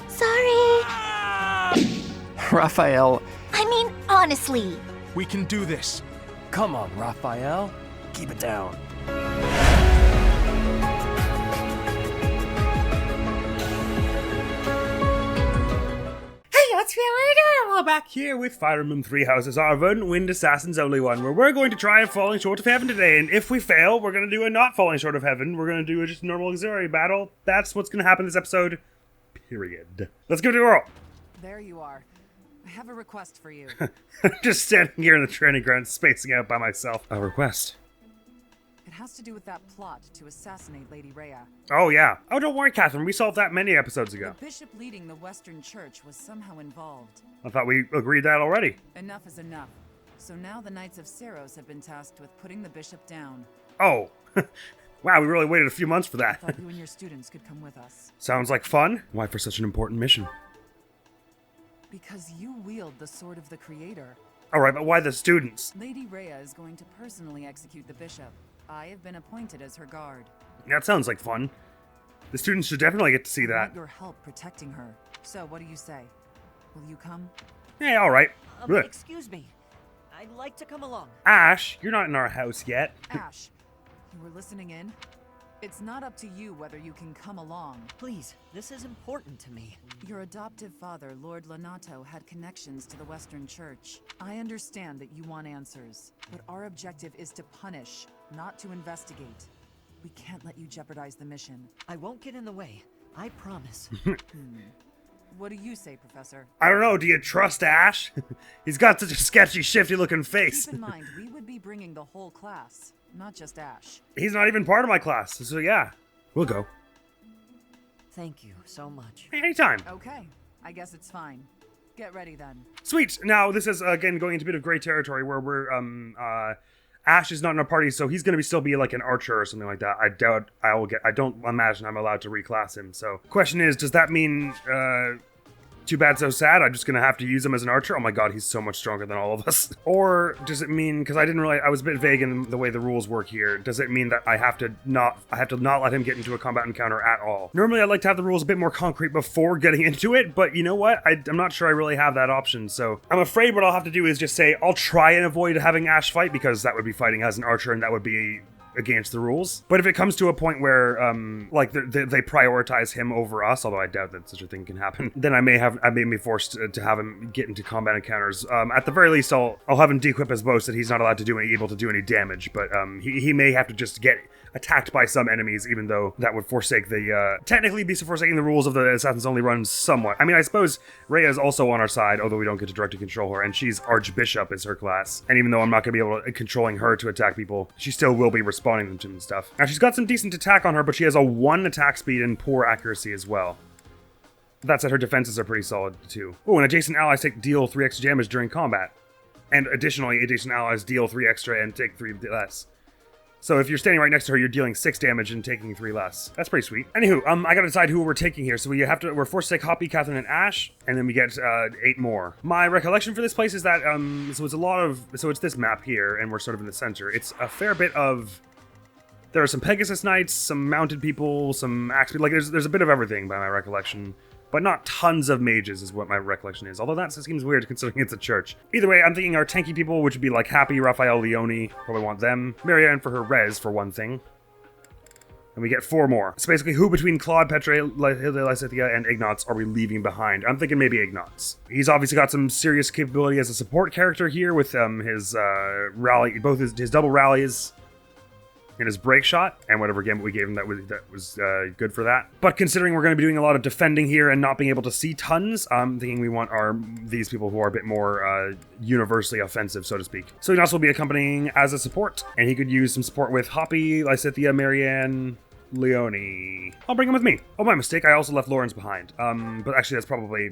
Sorry. Raphael. I mean, honestly. We can do this. Come on, Raphael. Keep it down. What's going on? We're back here with Fire Emblem Three Houses, our Verdant Wind Assassin's only one, where we're going to try Falling Short of Heaven today, and if we fail, we're going to do a not Falling Short of Heaven. We're going to do a just normal auxiliary battle. That's what's going to happen this episode, period. Let's give it a whirl. There you are. I have a request for you. Just standing here in the training ground, spacing out by myself. A request? It has to do with that plot to assassinate Lady Rhea. Oh, yeah. Oh, don't worry, Catherine. We solved that many episodes ago. The bishop leading the Western Church was somehow involved. I thought we agreed that already. Enough is enough. So now the Knights of Seros have been tasked with putting the bishop down. Oh. Wow, we really waited a few months for I that. thought you and your students could come with us. Sounds like fun. Why for such an important mission? Because you wield the Sword of the Creator. Alright, but why the students? Lady Rhea is going to personally execute the bishop. I have been appointed as her guard. That sounds like fun. The students should definitely get to see I that. want your help protecting her. So what do you say? Will you come? Yeah, alright. Excuse me. I'd like to come along. Ash, you're not in our house yet. Ash, you were listening in? It's not up to you whether you can come along. Please, this is important to me. Your adoptive father, Lord Lanato, had connections to the Western Church. I understand that you want answers, but our objective is to punish, not to investigate. We can't let you jeopardize the mission. I won't get in the way. I promise. What do you say, Professor? I don't know, do you trust Ash? He's got such a sketchy, shifty-looking face. Keep in mind, we would be bringing the whole class, not just Ash. He's not even part of my class, so yeah. We'll go. Thank you so much. Anytime. Okay, I guess it's fine. Get ready then. Sweet. Now, this is, again, going into a bit of gray territory where we're, Ash is not in our party, so he's gonna still be like an archer or something like that. I don't imagine I'm allowed to reclass him, so. Question is, does that mean, too bad, so sad? I'm just gonna have to use him as an archer? Oh my god, he's so much stronger than all of us. Or does it mean, because I was a bit vague in the way the rules work here, does it mean that I have to not let him get into a combat encounter at all? Normally I'd like to have the rules a bit more concrete before getting into it, but you know what? I'm not sure I really have that option, so I'm afraid what I'll have to do is just say, I'll try and avoid having Ash fight, because that would be fighting as an archer, and that would be against the rules. But if it comes to a point where they prioritize him over us, although I doubt that such a thing can happen, then I may be forced to have him get into combat encounters. At the very least, I'll have him de-equip his bow so that he's not allowed to do able to do any damage, but he may have to just get attacked by some enemies, even though that would technically be forsaking the rules of the Assassin's Only run somewhat. I mean, I suppose Rhea is also on our side, although we don't get to directly control her, and she's Archbishop is her class. And even though I'm not going to be able to controlling her to attack people, she still will be responding them to and stuff. Now, she's got some decent attack on her, but she has a 1 attack speed and poor accuracy as well. That said, her defenses are pretty solid, too. Oh, and adjacent allies deal 3 extra damage during combat. And additionally, adjacent allies deal 3 extra and take 3 less. So if you're standing right next to her, you're dealing 6 damage and taking 3 less. That's pretty sweet. Anywho, I gotta decide who we're taking here. So we're forced to take Hoppy, Catherine, and Ash, and then we get 8 more. My recollection for this place is that, so it's this map here, and we're sort of in the center. It's a fair bit of, there are some Pegasus Knights, some mounted people, some axe people, like there's a bit of everything by my recollection. But not tons of mages is what my recollection is. Although that seems weird considering it's a church. Either way, I'm thinking our tanky people, which would be like Happy, Raphael, Leone. Probably want them. Marianne for her res, for one thing. And we get 4 more. So basically, who between Claude, Petre, Lysithia, and Ignatz are we leaving behind? I'm thinking maybe Ignatz. He's obviously got some serious capability as a support character here with his rally, both his double rallies and his break shot, and whatever gambit we gave him that was good for that. But considering we're going to be doing a lot of defending here and not being able to see tons, I'm thinking we want these people who are a bit more universally offensive, so to speak. So Ignatz will be accompanying as a support, and he could use some support with Hoppy, Lysithia, Marianne, Leone. I'll bring him with me. Oh, my mistake, I also left Lawrence behind. But actually that's probably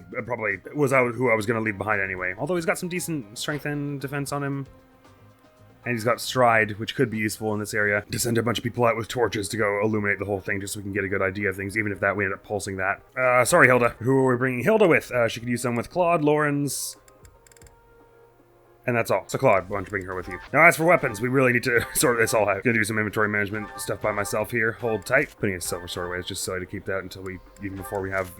was who I was going to leave behind anyway. Although he's got some decent strength and defense on him. And he's got Stride, which could be useful in this area, to send a bunch of people out with torches to go illuminate the whole thing, just so we can get a good idea of things, even if we end up pulsing that. Sorry, Hilda. Who are we bringing Hilda with? She could use some with Claude, Lawrence, And that's all. So Claude, why don't you bring her with you? Now, as for weapons, we really need to sort this all out. Gonna do some inventory management stuff by myself here. Hold tight. Putting a silver sword away is just silly to keep that until even before we have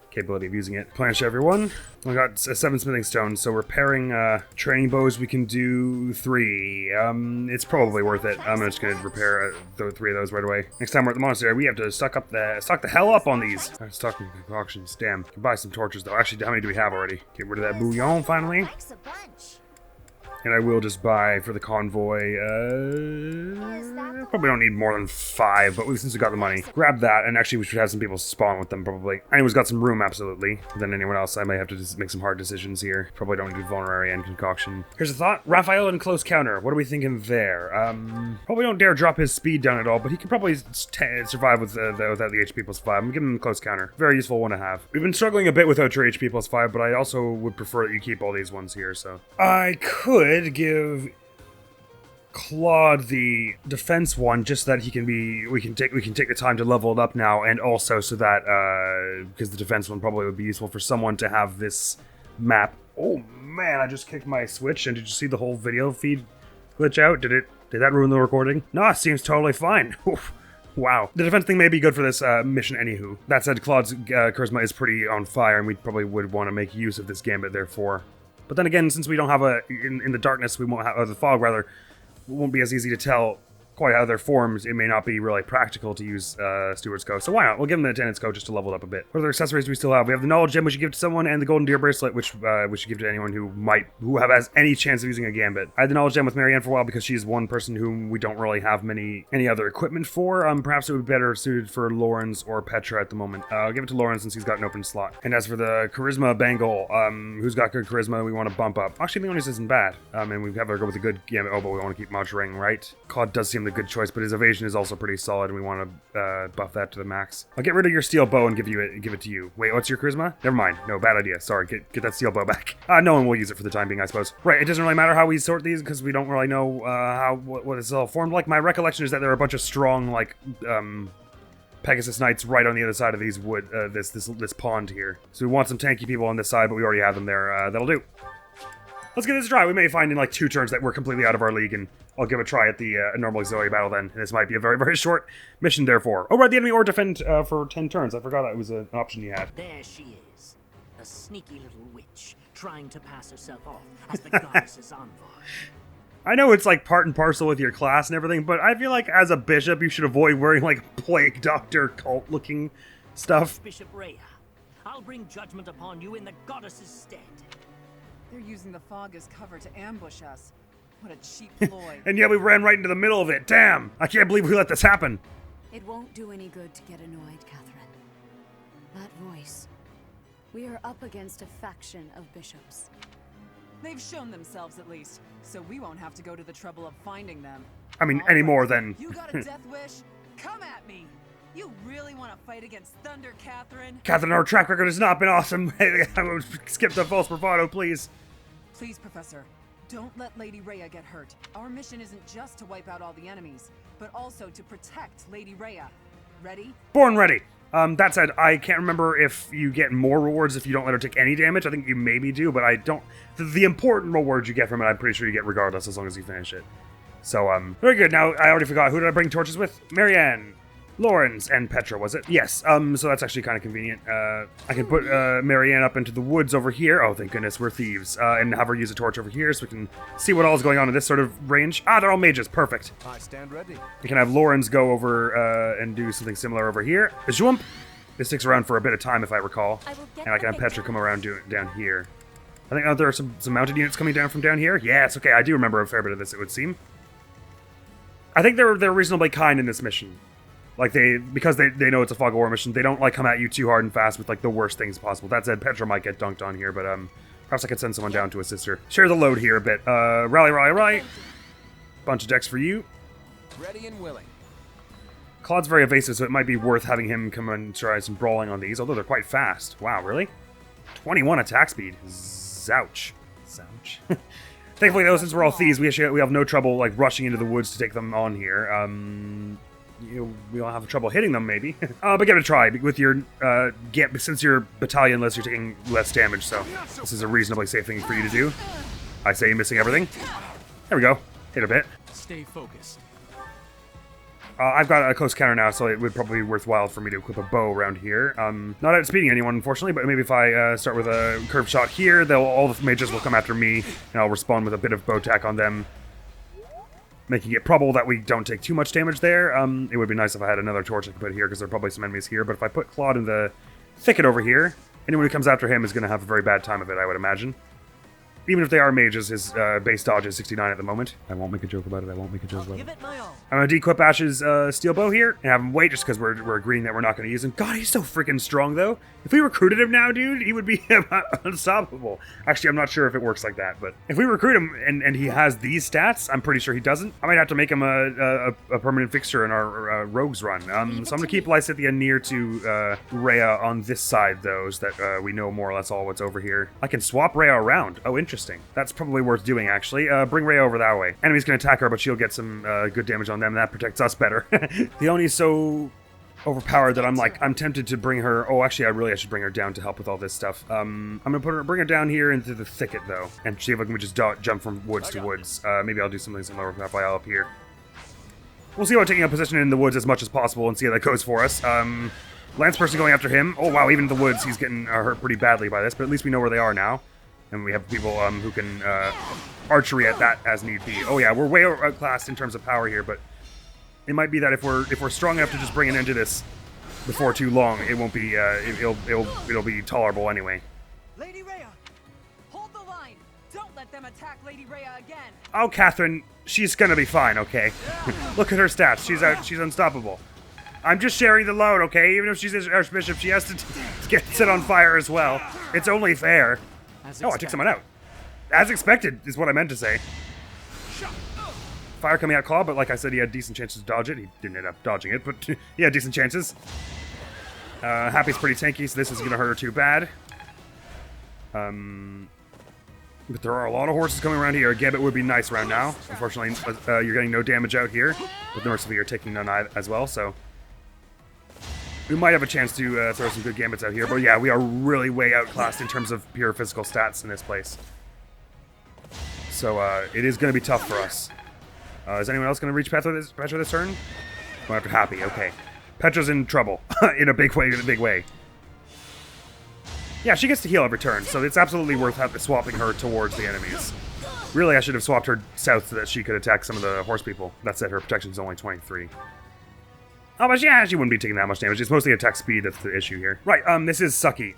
capability of using it. Planish everyone. We got 7 smithing stones, so repairing training bows we can do 3. It's probably worth it. I'm just gonna repair 3 of those right away. Next time we're at the monastery, we have to stock the hell up on these. Stocking concoctions. Damn. Can buy some torches though. Actually, how many do we have already? Get rid of that bouillon finally. Thanks a bunch. And I will just buy for the convoy, probably don't need more than 5, but since we got the money, grab that, and actually we should have some people spawn with them, probably. Anyone's got some room, absolutely. Then anyone else, I may have to just make some hard decisions here. Probably don't do vulnerary and concoction. Here's a thought, Raphael in close counter, what are we thinking there? Probably don't dare drop his speed down at all, but he can probably survive without the HP plus 5. I'm giving him close counter, very useful one to have. We've been struggling a bit without your HP plus 5, but I also would prefer that you keep all these ones here, so. I could give Claude the defense one just so that he can be we can take the time to level it up now, and also so that because the defense one probably would be useful for someone to have this map. Oh man, I just kicked my switch, and did you see the whole video feed glitch out? Did that ruin the recording? No, it seems totally fine. Oof. Wow. The defense thing may be good for this mission anywho. That said, Claude's charisma is pretty on fire, and we probably would want to make use of this gambit therefore. But then again, since we don't have in the darkness, we won't have, or the fog rather, it won't be as easy to tell quite how their forms. It may not be really practical to use Steward's Code. So why not? We'll give them the Attendant's Code just to level it up a bit. What other accessories do we still have? We have the Knowledge Gem, which you give to someone, and the Golden Deer Bracelet, which we should give to anyone who has any chance of using a Gambit. I had the Knowledge Gem with Marianne for a while because she's one person whom we don't really have any other equipment for. Perhaps it would be better suited for Lawrence or Petra at the moment. I'll give it to Lawrence since he's got an open slot. And as for the Charisma Bangle, who's got good Charisma, we want to bump up. Actually, Leonis isn't bad. And we have to go with a good Gambit. Oh, but we want to keep Maj Ring, right? Claude does seem the good choice, but his evasion is also pretty solid, and we want to buff that to the max. I'll get rid of your steel bow and give it to you. Wait, what's your charisma? Never mind. No, bad idea. Sorry, get that steel bow back. No one will use it for the time being, I suppose. Right, it doesn't really matter how we sort these because we don't really know what it's all formed like. My recollection is that there are a bunch of strong like Pegasus Knights right on the other side of these this pond here. So we want some tanky people on this side, but we already have them there. That'll do. Let's give this a try. We may find in like 2 turns that we're completely out of our league, and I'll give a try at the normal auxiliary battle then. And this might be a very, very short mission, therefore. Override the enemy or defend for 10 turns. I forgot that was an option you had. There she is, a sneaky little witch, trying to pass herself off as the goddess's envoy. I know it's like part and parcel with your class and everything, but I feel like as a bishop, you should avoid wearing like plague doctor cult-looking stuff. Bishop Rhea, I'll bring judgment upon you in the goddess's stead. They're using the fog as cover to ambush us. What a cheap ploy. And yet we ran right into the middle of it. Damn! I can't believe we let this happen. It won't do any good to get annoyed, Catherine. That voice. We are up against a faction of bishops. They've shown themselves at least, so we won't have to go to the trouble of finding them. I mean, All any right. more than... You got a death wish? Come at me! You really want to fight against Thunder, Catherine? Catherine, our track record has not been awesome. Skip the false bravado, please. Please, Professor, don't let Lady Rhea get hurt. Our mission isn't just to wipe out all the enemies, but also to protect Lady Rhea. Ready? Born ready. That said, I can't remember if you get more rewards if you don't let her take any damage. I think you maybe do, but I don't... The important rewards you get from it, I'm pretty sure you get regardless as long as you finish it. So, very good. Now, I already forgot. Who did I bring torches with? Marianne, Lawrence, and Petra, was it? Yes. So that's actually kind of convenient. I can put Marianne up into the woods over here. Oh, thank goodness, we're thieves. And have her use a torch over here so we can see what all is going on in this sort of range. Ah, they're all mages. Perfect. I stand ready. We can have Lawrence go over and do something similar over here. Zoomp. This sticks around for a bit of time, if I recall. And I can have Petra come around down here. I think there are some mounted units coming down from down here. Yeah, it's okay. I do remember a fair bit of this, it would seem. I think they're reasonably kind in this mission. Like, because they know it's a fog of war mission, they don't, like, come at you too hard and fast with, like, the worst things possible. That said, Petra might get dunked on here, but, perhaps I could send someone down to assist her. Share the load here a bit. Rally. Bunch of decks for you. Ready and willing. Claude's very evasive, so it might be worth having him come and try some brawling on these, although they're quite fast. Wow, really? 21 attack speed. Zouch. Thankfully, though, since we're all thieves, we have no trouble, like, rushing into the woods to take them on here. We'll have trouble hitting them, maybe. But give it a try. With your, since you're battalion-less, you're taking less damage, so this is a reasonably safe thing for you to do. I say missing everything. There we go. Hit a bit. Stay focused. I've got a close counter now, so it would probably be worthwhile for me to equip a bow around here. Not outspeeding anyone, unfortunately, but maybe if I start with a curved shot here, all the mages will come after me, and I'll respond with a bit of bow attack on them, making it probable that we don't take too much damage there. It would be nice if I had another torch I could put here, because there are probably some enemies here, but if I put Claude in the thicket over here, anyone who comes after him is going to have a very bad time of it, I would imagine. Even if they are mages, his base dodge is 69 at the moment. I won't make a joke about it. I won't make a joke about Give it. it my all. I'm going to de-equip Ash's steel bow here and have him wait just because we're agreeing that we're not going to use him. God, he's so freaking strong, though. If we recruited him now, dude, he would be unstoppable. Actually, I'm not sure if it works like that, but if we recruit him and he has these stats, I'm pretty sure he doesn't. I might have to make him a permanent fixture in our rogues run. So I'm going to keep Lysithea near to Rhea on this side, though, so that we know more or less all what's over here. I can swap Rhea around. Oh, interesting. That's probably worth doing, actually. Bring Rhea over that way. Enemies can attack her, but she'll get some good damage on them, and that protects us better. Theoni's so overpowered that I'm tempted to bring her. Oh, actually, I should bring her down to help with all this stuff. I'm gonna bring her down here into the thicket though, and see if I can just jump from woods to woods. Maybe I'll do something similar with Raphael up here. We'll see about taking a position in the woods as much as possible and see how that goes for us. Lance person going after him. Oh wow, even in the woods, he's getting hurt pretty badly by this, but at least we know where they are now, and we have people who can archery at that as need be. Oh yeah, we're way outclassed in terms of power here, but it might be that if we're strong enough to just bring an end to this before too long, it won't be it'll be tolerable anyway. Lady Rhea, hold the line. Don't let them attack Lady Rhea again. Oh, Catherine, she's gonna be fine, okay? Look at her stats. She's unstoppable. I'm just sharing the load, okay? Even if she's an archbishop, she has to get set on fire as well. It's only fair. Oh, I took someone out. As expected is what I meant to say. Fire coming out Claw, but like I said, he had decent chances to dodge it. He didn't end up dodging it, but he had decent chances. Happy's pretty tanky, so this isn't going to hurt her too bad. But there are a lot of horses coming around here. A Gambit would be nice around now. Unfortunately, you're getting no damage out here. With North Severe taking none as well, so we might have a chance to throw some good Gambits out here. But yeah, we are really way outclassed in terms of pure physical stats in this place. So it is going to be tough for us. Is anyone else going to reach Petra this turn? Going after Happy, okay. Petra's in trouble. in a big way. Yeah, she gets to heal every turn, so it's absolutely worth swapping her towards the enemies. Really, I should have swapped her south so that she could attack some of the horse people. That said, her protection is only 23. Oh, but yeah, she wouldn't be taking that much damage. It's mostly attack speed that's the issue here. Right, this is sucky.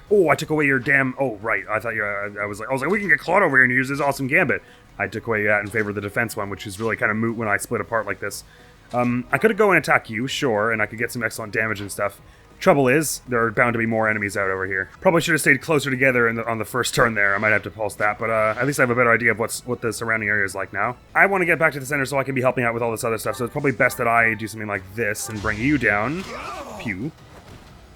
Oh, I took away your damn... Oh, right, I thought I was like, we can get Claude over here and use this awesome Gambit. I took away that in favor of the defense one, which is really kind of moot when I split apart like this. I could go and attack you, sure, and I could get some excellent damage and stuff. Trouble is, there are bound to be more enemies out over here. Probably should have stayed closer together on the first turn there. I might have to pulse that, but at least I have a better idea of what the surrounding area is like now. I want to get back to the center so I can be helping out with all this other stuff, so it's probably best that I do something like this and bring you down. Pew.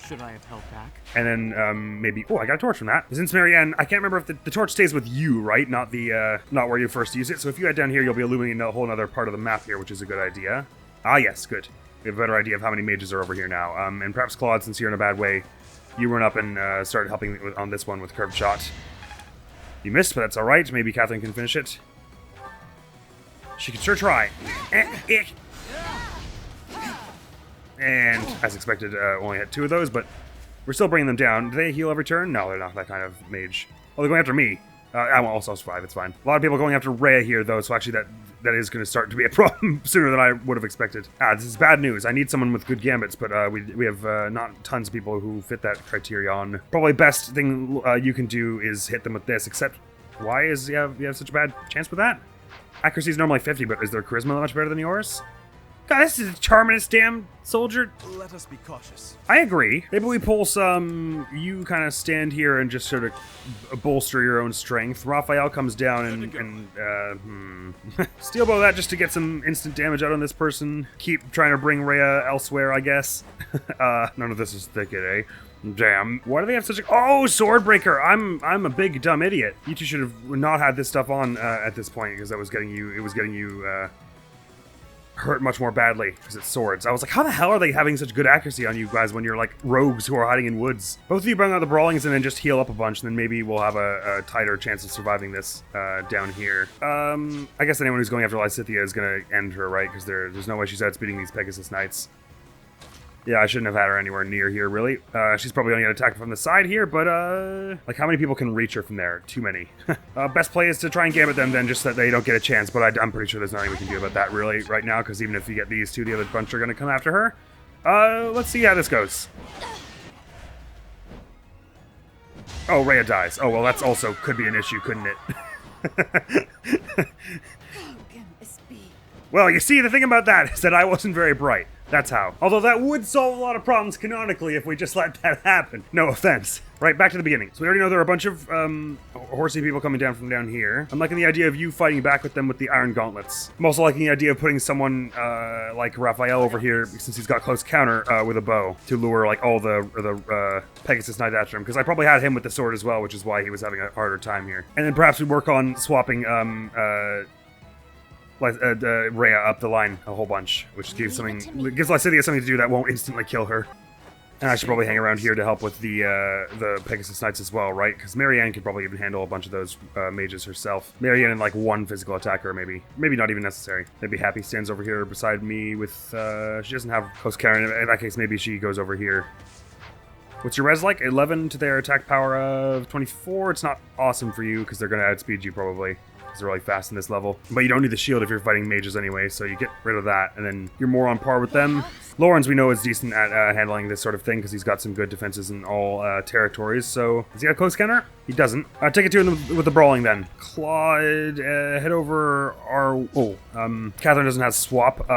Should I have held back? And then maybe... Oh, I got a torch from that. Since Marianne, I can't remember if the torch stays with you, right? Not where you first use it. So if you head down here, you'll be illuminating a whole other part of the map here, which is a good idea. Ah, yes, good. We have a better idea of how many mages are over here now. And perhaps Claude, since you're in a bad way, you run up and start helping on this one with curved shot. You missed, but that's all right. Maybe Catherine can finish it. She can sure try. And, as expected, only had 2 of those, but we're still bringing them down. Do they heal every turn? No, they're not that kind of mage. Oh, they're going after me. I will also survive, it's fine. A lot of people going after Rhea here, though, so actually that is going to start to be a problem sooner than I would have expected. This is bad news. I need someone with good gambits, but we have not tons of people who fit that criterion. Probably best thing you can do is hit them with this, except why is you have such a bad chance with that? Accuracy is normally 50, but is their charisma much better than yours? God, this is the charmingest damn soldier. Let us be cautious. I agree. Maybe we pull some... You kind of stand here and just sort of bolster your own strength. Raphael comes down and steel bow that just to get some instant damage out on this person. Keep trying to bring Rhea elsewhere, I guess. None of this is thicket, eh? Damn. Why do they have such a... Oh, Swordbreaker! I'm a big dumb idiot. You two should have not had this stuff on at this point because that was getting you... It was getting you... hurt much more badly because it's swords. I was like, how the hell are they having such good accuracy on you guys when you're like rogues who are hiding in woods? Both of you bring out the brawlings and then just heal up a bunch, and then maybe we'll have a tighter chance of surviving this down here. I guess anyone who's going after Lysithea is going to end her, right? Because there's no way she's outspeeding these Pegasus Knights. Yeah, I shouldn't have had her anywhere near here, really. She's probably going to get attacked from the side here, but, like, how many people can reach her from there? Too many. Best play is to try and gambit them then, just that they don't get a chance, but I'm pretty sure there's nothing we can do about that, really, right now, because even if you get these two, the other bunch are going to come after her. Let's see how this goes. Oh, Rhea dies. Oh, well, that's also could be an issue, couldn't it? Well, you see, the thing about that is that I wasn't very bright. That's how. Although that would solve a lot of problems canonically if we just let that happen. No offense. Right, back to the beginning. So we already know there are a bunch of horsey people coming down from down here. I'm liking the idea of you fighting back with them with the iron gauntlets. I'm also liking the idea of putting someone like Raphael over here, since he's got close counter with a bow, to lure like all the Pegasus Knight after him. Because I probably had him with the sword as well, which is why he was having a harder time here. And then perhaps we work on swapping Rhea up the line a whole bunch, which gives Lysithea something to do that won't instantly kill her. And I should probably hang around here to help with the Pegasus Knights as well, right? Because Marianne could probably even handle a bunch of those mages herself. Marianne and like one physical attacker, maybe not even necessary. Maybe Happy stands over here beside me with she doesn't have close counter. In that case, maybe she goes over here. What's your res like? 11 to their attack power of 24. It's not awesome for you because they're going to outspeed you probably. They're really fast in this level. But you don't need the shield if you're fighting mages anyway, so you get rid of that, and then you're more on par with them. Lawrence, we know, is decent at handling this sort of thing, because he's got some good defenses in all territories, so... Does he have close counter? He doesn't. Take it to him with the brawling, then. Claude, head over our... Catherine doesn't have swap,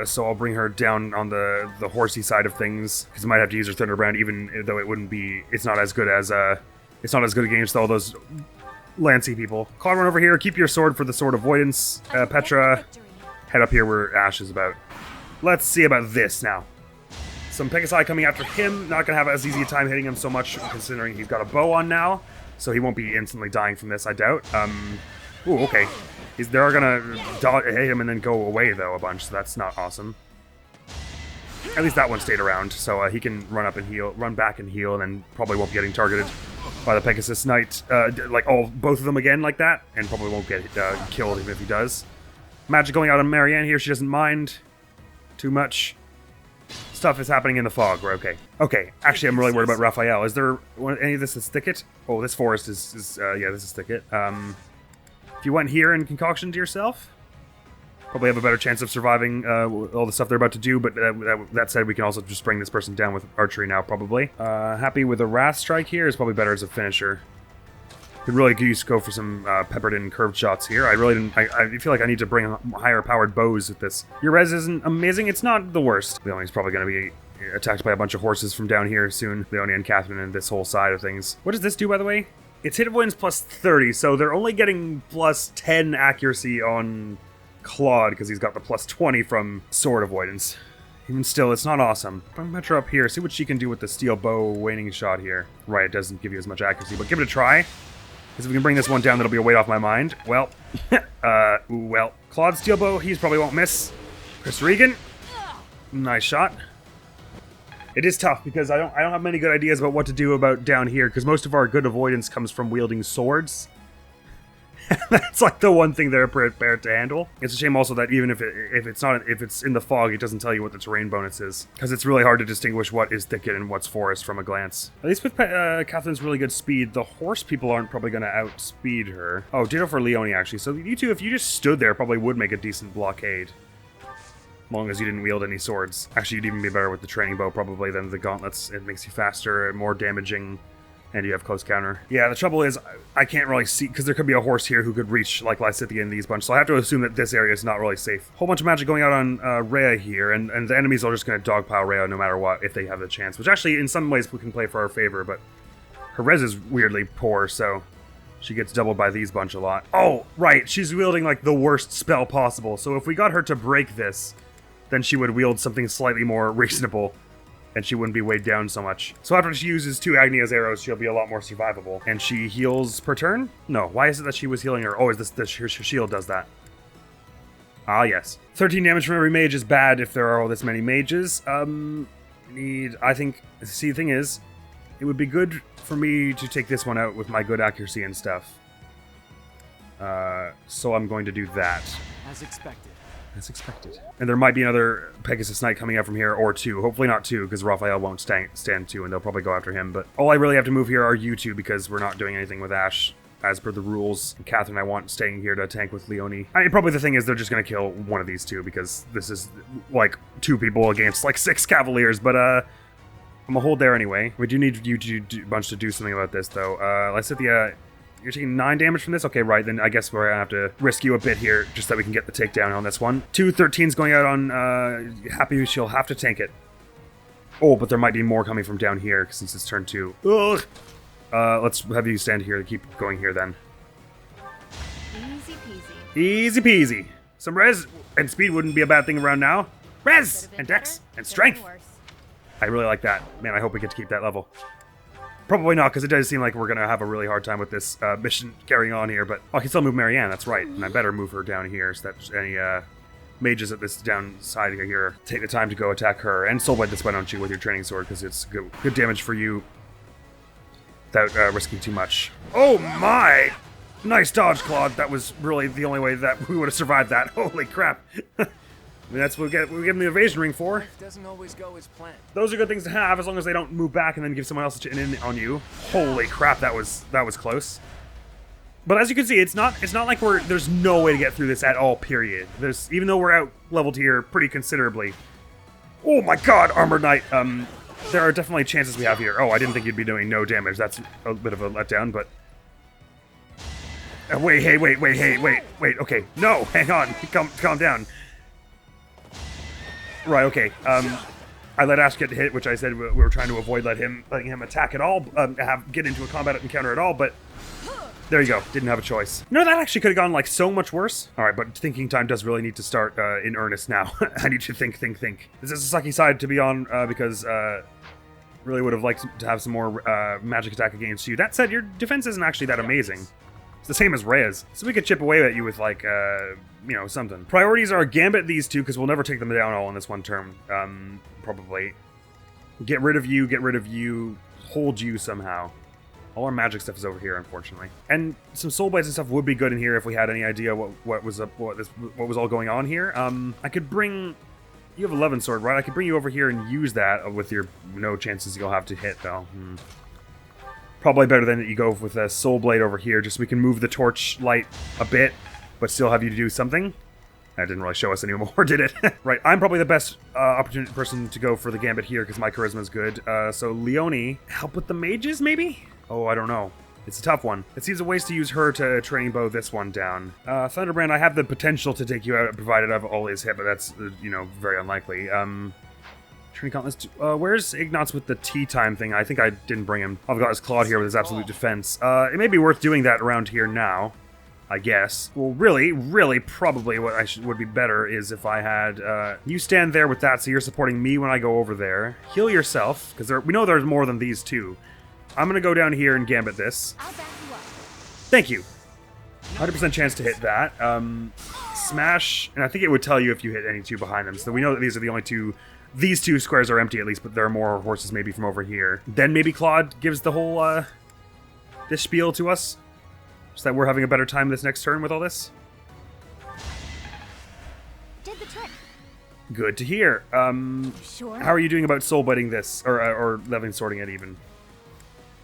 so I'll bring her down on the horsey side of things, because I might have to use her Thunderbrand, even though it wouldn't be... It's not as good as, it's not as good against all those... Lancy people. Claude, run over here. Keep your sword for the sword avoidance. Petra, head up here where Ash is about. Let's see about this now. Some Pegasi coming after him. Not going to have as easy a time hitting him so much, considering he's got a bow on now. So he won't be instantly dying from this, I doubt. Ooh, okay. They're going to hit him and then go away, though, a bunch. So that's not awesome. At least that one stayed around, so he can run up and heal, run back and heal, and then probably won't be getting targeted by the Pegasus Knight, like both of them again like that, and probably won't get killed even if he does. Magic going out on Marianne here, she doesn't mind too much. Stuff is happening in the fog, we're okay. Okay, actually I'm really worried about Raphael. Is there any of this is thicket? Oh, this forest is yeah, this is thicket. If you went here and concoctioned to yourself, probably have a better chance of surviving all the stuff they're about to do, but that said, we can also just bring this person down with archery now, probably. Happy with a Wrath Strike here is probably better as a finisher. Could really go for some peppered in curved shots here. I feel like I need to bring higher powered bows with this. Your res isn't amazing, it's not the worst. Leonie's probably going to be attacked by a bunch of horses from down here soon. Leonie and Catherine and this whole side of things. What does this do, by the way? It's hit avoidance plus 30, so they're only getting plus 10 accuracy on Claude, because he's got the plus 20 from sword avoidance. Even still, it's not awesome. Bring Petra up here, see what she can do with the steel bow waning shot here. Right, it doesn't give you as much accuracy, but give it a try. Because if we can bring this one down, that'll be a weight off my mind. Well, well. Claude steel bow, he probably won't miss. Chris Regan, nice shot. It is tough, because I don't have many good ideas about what to do about down here, because most of our good avoidance comes from wielding swords. That's like the one thing they're prepared to handle. It's a shame also that even if it's in the fog, it doesn't tell you what the terrain bonus is, because it's really hard to distinguish what is thicket and what's forest from a glance. At least with Catherine's really good speed, the horse people aren't probably going to outspeed her. Oh, ditto for Leonie actually. So you two, if you just stood there, probably would make a decent blockade. As long as you didn't wield any swords. Actually, you'd even be better with the training bow probably than the gauntlets. It makes you faster and more damaging. And you have close counter. Yeah, the trouble is, I can't really see, because there could be a horse here who could reach, like, Lysithea in these bunch, so I have to assume that this area is not really safe. Whole bunch of magic going out on Rhea here, and the enemies are just going to dogpile Rhea no matter what, if they have the chance. Which actually, in some ways, we can play for our favor, but her res is weirdly poor, so she gets doubled by these bunch a lot. Oh, right, she's wielding, like, the worst spell possible, so if we got her to break this, then she would wield something slightly more reasonable. And she wouldn't be weighed down so much. So after she uses 2 Agnia's arrows, she'll be a lot more survivable. And she heals per turn? No, why is it that she was healing her? Oh, is this her shield does that? Ah, yes. 13 damage from every mage is bad if there are all this many mages. I think, see, the thing is, it would be good for me to take this one out with my good accuracy and stuff. So I'm going to do that. As expected. As expected. And there might be another Pegasus Knight coming out from here, or two. Hopefully not two, because Raphael won't stand two, and they'll probably go after him. But all I really have to move here are you two, because we're not doing anything with Ash, as per the rules. And Catherine, I want staying here to tank with Leone. I mean, probably the thing is they're just going to kill one of these two, because this is, like, 2 people against, like, 6 Cavaliers. But, I'm gonna hold there anyway. We do need you to bunch to do something about this, though. Let's hit the, you're taking 9 damage from this? Okay, right, then I guess we're gonna have to risk you a bit here, just so we can get the takedown on this one. 2 13s going out on, Happy, she'll have to tank it. Oh, but there might be more coming from down here, since it's turn 2. Ugh! Let's have you stand here to keep going here, then. Easy peasy. Easy peasy. Some res and speed wouldn't be a bad thing around now. Res! And dex! And strength! I really like that. Man, I hope we get to keep that level. Probably not, because it does seem like we're going to have a really hard time with this mission carrying on here, but I can still move Marianne, that's right. And I better move her down here so that any mages at this downside here take the time to go attack her. And Soulblade this, why don't you, with your training sword, because it's good damage for you without risking too much. Oh my! Nice dodge, Claude. That was really the only way that we would have survived that. Holy crap. I mean, that's what we give them the evasion ring for. Life doesn't always go as planned. Those are good things to have, as long as they don't move back and then give someone else an in on you. Holy crap, that was close. But as you can see, it's not like there's no way to get through this at all, period. Even though we're out leveled here pretty considerably. Oh my god, Armored Knight. There are definitely chances we have here. Oh, I didn't think you'd be doing no damage. That's a bit of a letdown, but... wait, okay. No, hang on. Calm down. Right, okay. I let Ash get hit, which I said we were trying to avoid letting him attack at all, get into a combat encounter at all, but there you go. Didn't have a choice. You know, that actually could have gone, like, so much worse. All right, but thinking time does really need to start in earnest now. I need to think. This is a sucky side to be on, because really would have liked to have some more magic attack against you. That said, your defense isn't actually that amazing. It's the same as Rhea's, so we could chip away at you with, like, you know, something. Priorities are Gambit these two, because we'll never take them down all in this one turn, probably. Get rid of you, hold you somehow. All our magic stuff is over here, unfortunately. And some soul blades and stuff would be good in here if we had any idea what was all going on here. I could bring... You have 11 sword, right? I could bring you over here and use that with your no chances you'll have to hit, though. Probably better than that you go with a soul blade over here, just so we can move the torch light a bit, but still have you do something. That didn't really show us anymore, did it? Right, I'm probably the best person to go for the gambit here, because my charisma is good. So Leone, help with the mages, maybe? Oh, I don't know. It's a tough one. It seems a waste to use her to training bow this one down. Thunderbrand, I have the potential to take you out, provided I have all his hit, but that's, you know, very unlikely. Where's Ignatz with the tea time thing? I think I didn't bring him. I've got his Claude here with his absolute defense. It may be worth doing that around here now, I guess. Well, really, probably what would be better is if I had, you stand there with that, so you're supporting me when I go over there. Heal yourself, because we know there's more than these two. I'm gonna go down here and gambit this. I'll back you up. Thank you. 100% chance to hit that. Smash, and I think it would tell you if you hit any two behind them, so we know that these are the only two. These two squares are empty at least, but there are more horses maybe from over here. Then maybe Claude gives the whole, this spiel to us, so that we're having a better time this next turn with all this. Did the trick. Good to hear. Sure. How are you doing about soul biting this, or leveling sorting it even?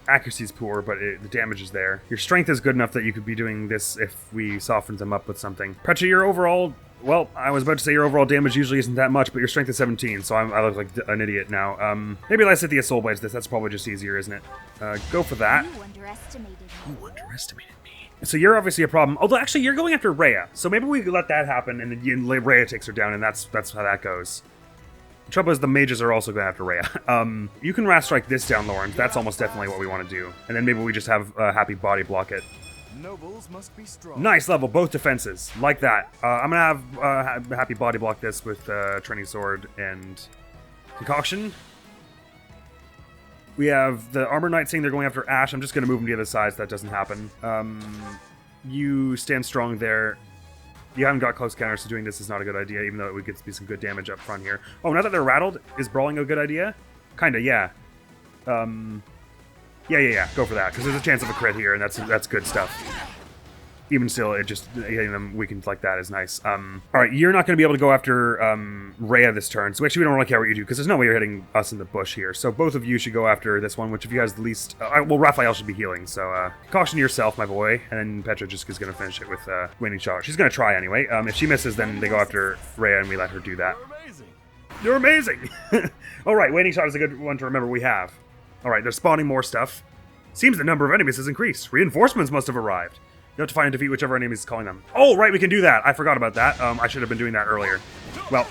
Accuracy's poor, but the damage is there. Your strength is good enough that you could be doing this if we softened them up with something. Petra, your overall... Well, I was about to say your overall damage usually isn't that much, but your strength is 17, so I look like an idiot now. Maybe let's hit the Soul Blades this. That's probably just easier, isn't it? Go for that. You underestimated me. You underestimated me. So you're obviously a problem. Although, actually, you're going after Rhea. So maybe we let that happen, and then Rhea takes her down, and that's how that goes. The trouble is the mages are also going after Rhea. You can Wrath Strike this down, Lawrence. That's almost definitely what we want to do. And then maybe we just have Happy Body block it. Nobles must be strong. Nice level, both defenses. Like that. I'm going to have Happy Body block this with Training Sword and Concoction. We have the Armor Knight saying they're going after Ash. I'm just going to move him to the other side so that doesn't happen. You stand strong there. You haven't got close counters, so doing this is not a good idea, even though it would get to be some good damage up front here. Oh, now that they're rattled, is brawling a good idea? Kinda, yeah. Yeah. Go for that, because there's a chance of a crit here, and that's good stuff. Even still, it just getting them weakened like that is nice. All right, you're not going to be able to go after Rhea this turn, so actually we don't really care what you do, because there's no way you're hitting us in the bush here. So both of you should go after this one, which if you guys the least... well, Raphael should be healing, so caution to yourself, my boy. And then Petra just is going to finish it with winning shot. She's going to try anyway. If she misses, then they go after Rhea, and we let her do that. You're amazing! All right, waiting shot is a good one to remember we have. All right, they're spawning more stuff. Seems the number of enemies has increased. Reinforcements must have arrived. You have to find and defeat whichever enemy is calling them. Oh, right, we can do that. I forgot about that. I should have been doing that earlier. Well,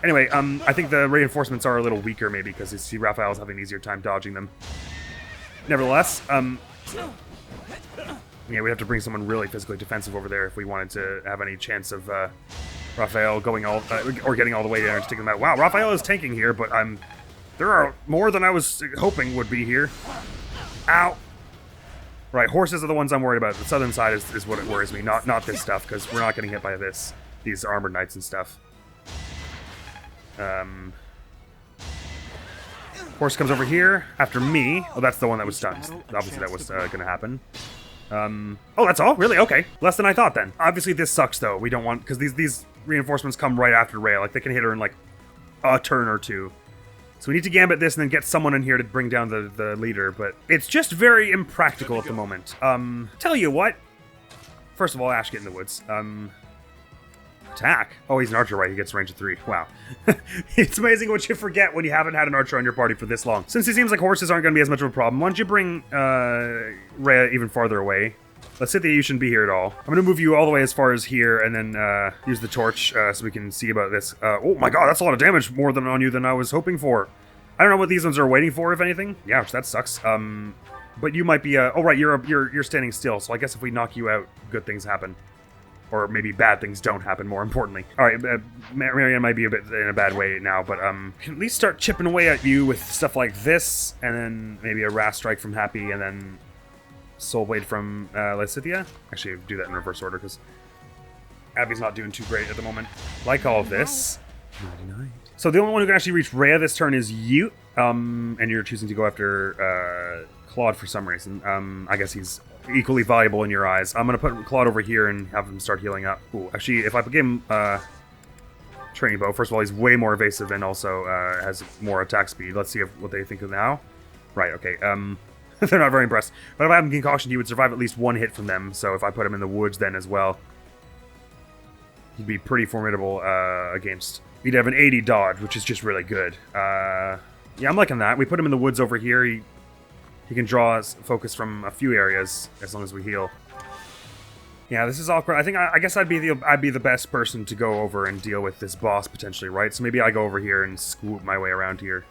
anyway, I think the reinforcements are a little weaker, maybe, because you see Raphael's having an easier time dodging them. Nevertheless, yeah, we have to bring someone really physically defensive over there if we wanted to have any chance of Raphael going all or getting all the way there and taking them out. Wow, Raphael is tanking here, but there are more than I was hoping would be here. Ow. Right, horses are the ones I'm worried about. The southern side is what it worries me, not this stuff, because we're not getting hit by these armored knights and stuff. Horse comes over here after me. Oh, that's the one that was stunned. Obviously that was going to happen. Oh, that's all? Really? Okay. Less than I thought then. Obviously this sucks though. We don't want, because these reinforcements come right after Rhea. Like they can hit her in like a turn or two. So we need to gambit this and then get someone in here to bring down the leader, but it's just very impractical at the moment. Tell you what. First of all, Ash, get in the woods. Attack. Oh, he's an archer, right? He gets range of 3. Wow. It's amazing what you forget when you haven't had an archer on your party for this long. Since it seems like horses aren't going to be as much of a problem, why don't you bring Rhea even farther away? Let's say that you shouldn't be here at all. I'm going to move you all the way as far as here and then use the torch so we can see about this. Oh my god, that's a lot of damage, more than on you than I was hoping for. I don't know what these ones are waiting for, if anything. Yeah, that sucks. But you might be... oh, right, you're standing still, so I guess if we knock you out, good things happen. Or maybe bad things don't happen, more importantly. Alright, Marianne might be a bit in a bad way now, but can at least start chipping away at you with stuff like this, and then maybe a Wrath Strike from Happy, and then Soul Blade from Lysithea. Actually, do that in reverse order, because Abby's not doing too great at the moment. Like all of this. 99. So the only one who can actually reach Rhea this turn is you, and you're choosing to go after Claude for some reason. I guess he's equally valuable in your eyes. I'm going to put Claude over here and have him start healing up. Ooh, actually, if I give him Training Bow, first of all, he's way more evasive and also has more attack speed. Let's see what they think of now. Right, okay. They're not very impressed. But if I have him Concussion, he would survive at least one hit from them, so if I put him in the woods then as well, he'd be pretty formidable against... He'd have an 80 dodge, which is just really good. Yeah, I'm liking that. We put him in the woods over here. He can draw us focus from a few areas as long as we heal. Yeah, this is awkward. I guess I'd be the best person to go over and deal with this boss potentially, right? So maybe I go over here and swoop my way around here.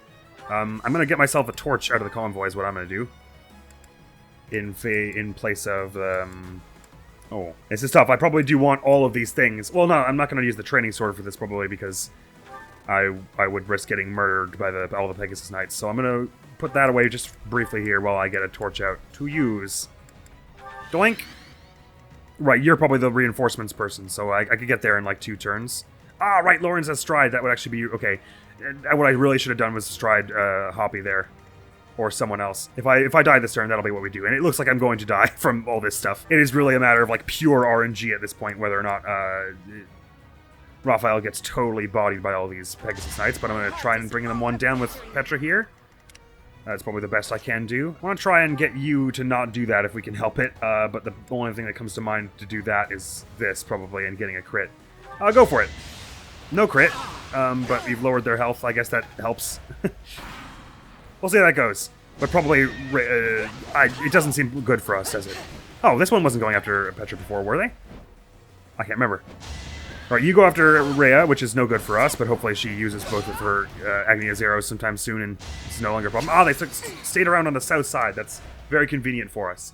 I'm gonna get myself a torch out of the convoy is what I'm gonna do. In place of oh, this is tough. I probably do want all of these things. Well, no, I'm not gonna use the training sword for this probably because I would risk getting murdered by all the Pegasus Knights. So I'm gonna put that away just briefly here while I get a torch out to use. Doink! Right, you're probably the reinforcements person, so I could get there in like 2 turns. Ah, right, Lauren's has stride. That would actually be... Okay. What I really should have done was stride Hoppy there. Or someone else. If I die this turn, that'll be what we do. And it looks like I'm going to die from all this stuff. It is really a matter of like pure RNG at this point, whether or not Raphael gets totally bodied by all these Pegasus Knights. But I'm going to try and bring them one down with Petra here. That's probably the best I can do. I want to try and get you to not do that if we can help it. But the only thing that comes to mind to do that is this, probably, and getting a crit. Go for it. No crit, but you've lowered their health. I guess that helps. We'll see how that goes. But probably, it doesn't seem good for us, does it? Oh, this one wasn't going after Petra before, were they? I can't remember. Alright, you go after Rhea, which is no good for us, but hopefully she uses both of her Agnia's arrows sometime soon, and it's no longer a problem. Ah, they stayed around on the south side. That's very convenient for us.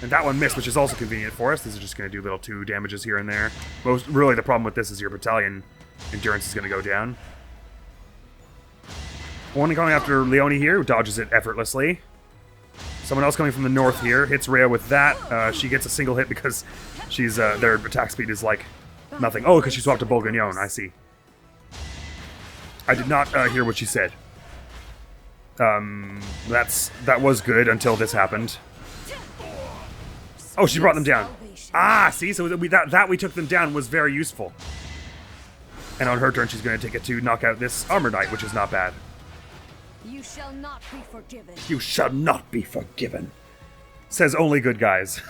And that one missed, which is also convenient for us. These are just going to do little 2 damages here and there. Really, the problem with this is your battalion endurance is going to go down. One going after Leone here, who dodges it effortlessly. Someone else coming from the north here hits Rhea with that. She gets a single hit because she's their attack speed is like Nothing. Oh, because she swapped to Bourguignon. I see. I did not hear what she said. That was good until this happened. Oh, she brought them down. Ah, see, so that we took them down was very useful. And on her turn, she's going to take it to knock out this Armor Knight, which is not bad. You shall not be forgiven. You shall not be forgiven. Says only good guys.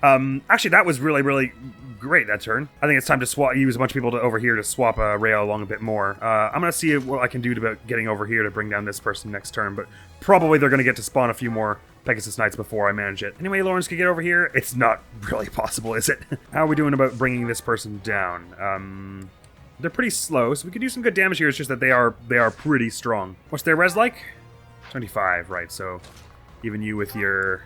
Actually, that was really, really great, that turn. I think it's time to use a bunch of people over here to swap Rhea along a bit more. I'm going to see what I can do about getting over here to bring down this person next turn, but probably they're going to get to spawn a few more Pegasus Knights before I manage it. Anyway, Lawrence could get over here. It's not really possible, is it? How are we doing about bringing this person down? They're pretty slow, so we could do some good damage here. It's just that they are pretty strong. What's their res like? 25, right, so even you with your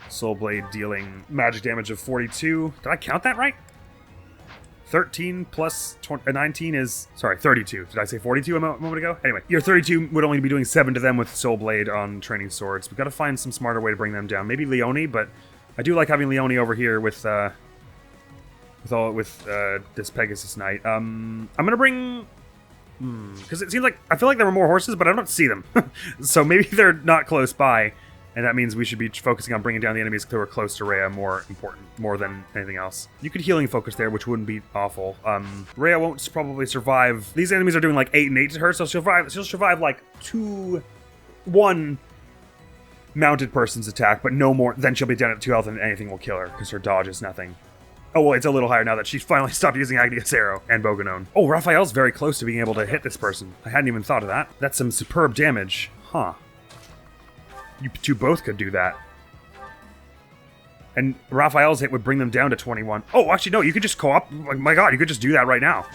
Soul Blade dealing magic damage of 42. Did I count that right? 13 plus 19 is... Sorry, 32. Did I say 42 a moment ago? Anyway, your 32 would only be doing 7 to them with Soul Blade on training swords. We've got to find some smarter way to bring them down. Maybe Leone, but I do like having Leone over here with this Pegasus Knight. I'm gonna bring... Because it seems like... I feel like there were more horses, but I don't see them. So maybe they're not close by. And that means we should be focusing on bringing down the enemies who are close to Rhea more than anything else. You could healing focus there, which wouldn't be awful. Rhea won't probably survive. These enemies are doing like 8 and 8 to her, so she'll survive like 1 mounted person's attack, but no more. Then she'll be down at 2 health and anything will kill her, because her dodge is nothing. Oh, well, it's a little higher now that she's finally stopped using Agnius Arrow and Bourguignon. Oh, Raphael's very close to being able to hit this person. I hadn't even thought of that. That's some superb damage. Huh. You two both could do that. And Raphael's hit would bring them down to 21. Oh, actually, no, you could just co-op. Oh my god, you could just do that right now.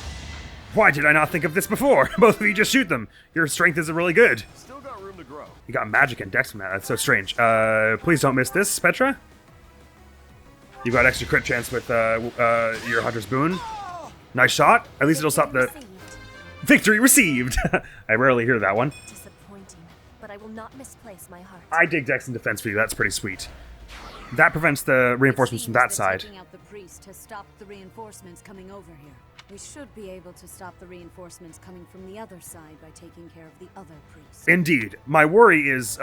Why did I not think of this before? Both of you just shoot them. Your strength isn't really good. Still got room to grow. You got magic and dex from that. That's so strange. Please don't miss this, Petra. You've got extra crit chance with your Hunter's Boon. Nice shot. At least it'll stop the... Victory received! I rarely hear that one. Disappointing, but I will not misplace my heart. I dig dex and defense for you. That's pretty sweet. That prevents the reinforcements from that side. Taking out the priest has stopped the reinforcements coming over here. We should be able to stop the reinforcements coming from the other side by taking care of the other priest. Indeed. My worry is,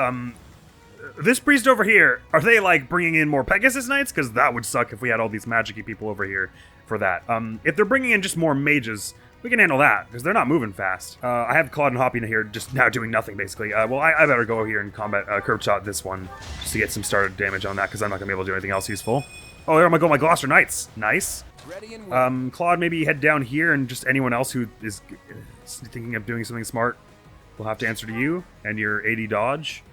this priest over here, are they, like, bringing in more Pegasus Knights? Because that would suck if we had all these magic-y people over here for that. If they're bringing in just more mages, we can handle that, because they're not moving fast. I have Claude and Hoppy here just now doing nothing, basically. Well, I better go here and combat curve shot this one, just to get some started damage on that, because I'm not going to be able to do anything else useful. Oh, there I go, my Gloucester Knights. Nice. Ready and Claude, maybe head down here, and just anyone else who is thinking of doing something smart will have to answer to you, and your 80 dodge.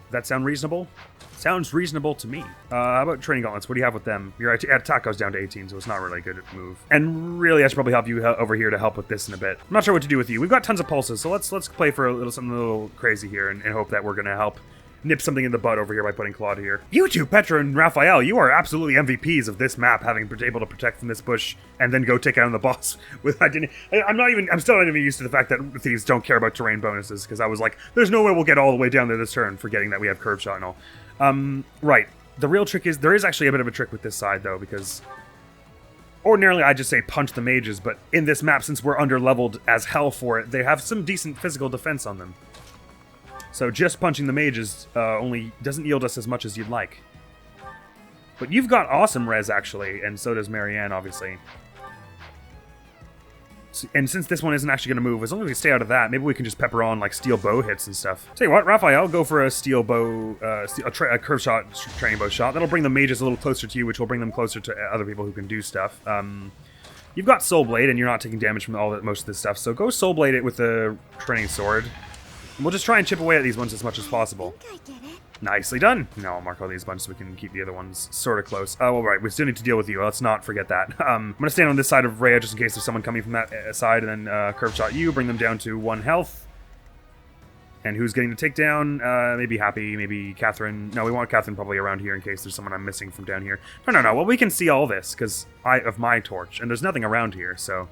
Does that sound reasonable? Sounds reasonable to me. How about training gauntlets? What do you have with them? Your attack goes down to 18, so it's not really a good move. And really, I should probably help you over here to help with this in a bit. I'm not sure what to do with you. We've got tons of pulses, so let's play for something a little crazy here and hope that we're going to help nip something in the bud over here by putting Claude here. You two, Petra and Raphael, you are absolutely MVPs of this map, having been able to protect from this bush and then go take out the boss. I'm still not even used to the fact that thieves don't care about terrain bonuses, because I was like, there's no way we'll get all the way down there this turn, forgetting that we have curve shot and all. Right. The real trick is, there is actually a bit of a trick with this side, though, because ordinarily I just say punch the mages, but in this map, since we're under-leveled as hell for it, they have some decent physical defense on them. So just punching the mages only doesn't yield us as much as you'd like. But you've got awesome res, actually, and so does Marianne, obviously. And since this one isn't actually going to move, as long as we stay out of that, maybe we can just pepper on, like, steel bow hits and stuff. Tell you what, Raphael, go for a steel bow, a curve shot, training bow shot. That'll bring the mages a little closer to you, which will bring them closer to other people who can do stuff. You've got Soul Blade, and you're not taking damage from most of this stuff, so go Soul Blade it with the training sword. And we'll just try and chip away at these ones as much as possible. I get it. Nicely done. Now I'll mark all these bunches so we can keep the other ones sort of close. Oh, well, right. We still need to deal with you. Let's not forget that. I'm going to stand on this side of Rhea just in case there's someone coming from that side, and then curve shot you, bring them down to 1 health. And who's getting the takedown? Maybe Happy, maybe Catherine. No, we want Catherine probably around here in case there's someone I'm missing from down here. No. Well, we can see all this because of my torch, and there's nothing around here, so...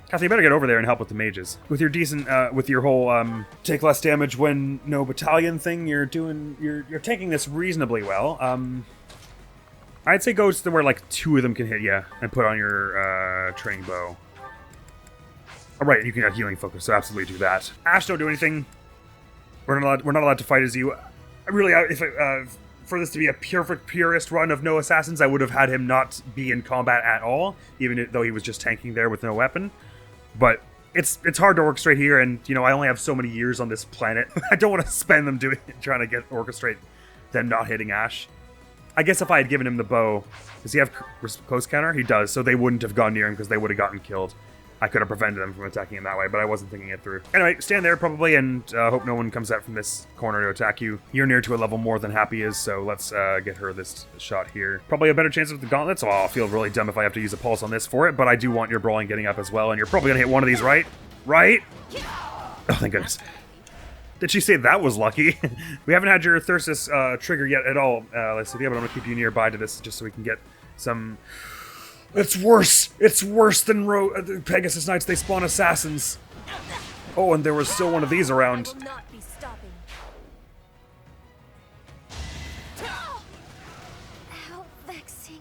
Kathy, you better get over there and help with the mages. With your decent, with your whole, take less damage when no battalion thing, you're taking this reasonably well. I'd say go to where like 2 of them can hit you and put on your training bow. All right, you can have healing focus, so absolutely do that. Ash, don't do anything. We're not allowed to fight as you. For this to be a purist run of no assassins, I would have had him not be in combat at all, even though he was just tanking there with no weapon. But it's hard to orchestrate here, and you know I only have so many years on this planet. I don't want to spend them trying to orchestrate them not hitting Ash. I guess if I had given him the bow, does he have close counter? He does, so they wouldn't have gone near him because they would have gotten killed. I could have prevented them from attacking him that way, but I wasn't thinking it through. Anyway, stand there probably and hope no one comes out from this corner to attack you. You're near to a level more than Happy is, so let's get her this shot here. Probably a better chance with the gauntlets. Oh, I'll feel really dumb if I have to use a pulse on this for it, but I do want your brawling getting up as well, and you're probably going to hit one of these, right? Right? Oh, thank goodness. Did she say that was lucky? We haven't had your Thyrsus trigger yet at all, Lysithea, but I'm going to keep you nearby to this just so we can get some... It's worse! It's worse than Pegasus Knights. They spawn assassins. Oh, and there was still one of these around. I will not be stopping. How vexing.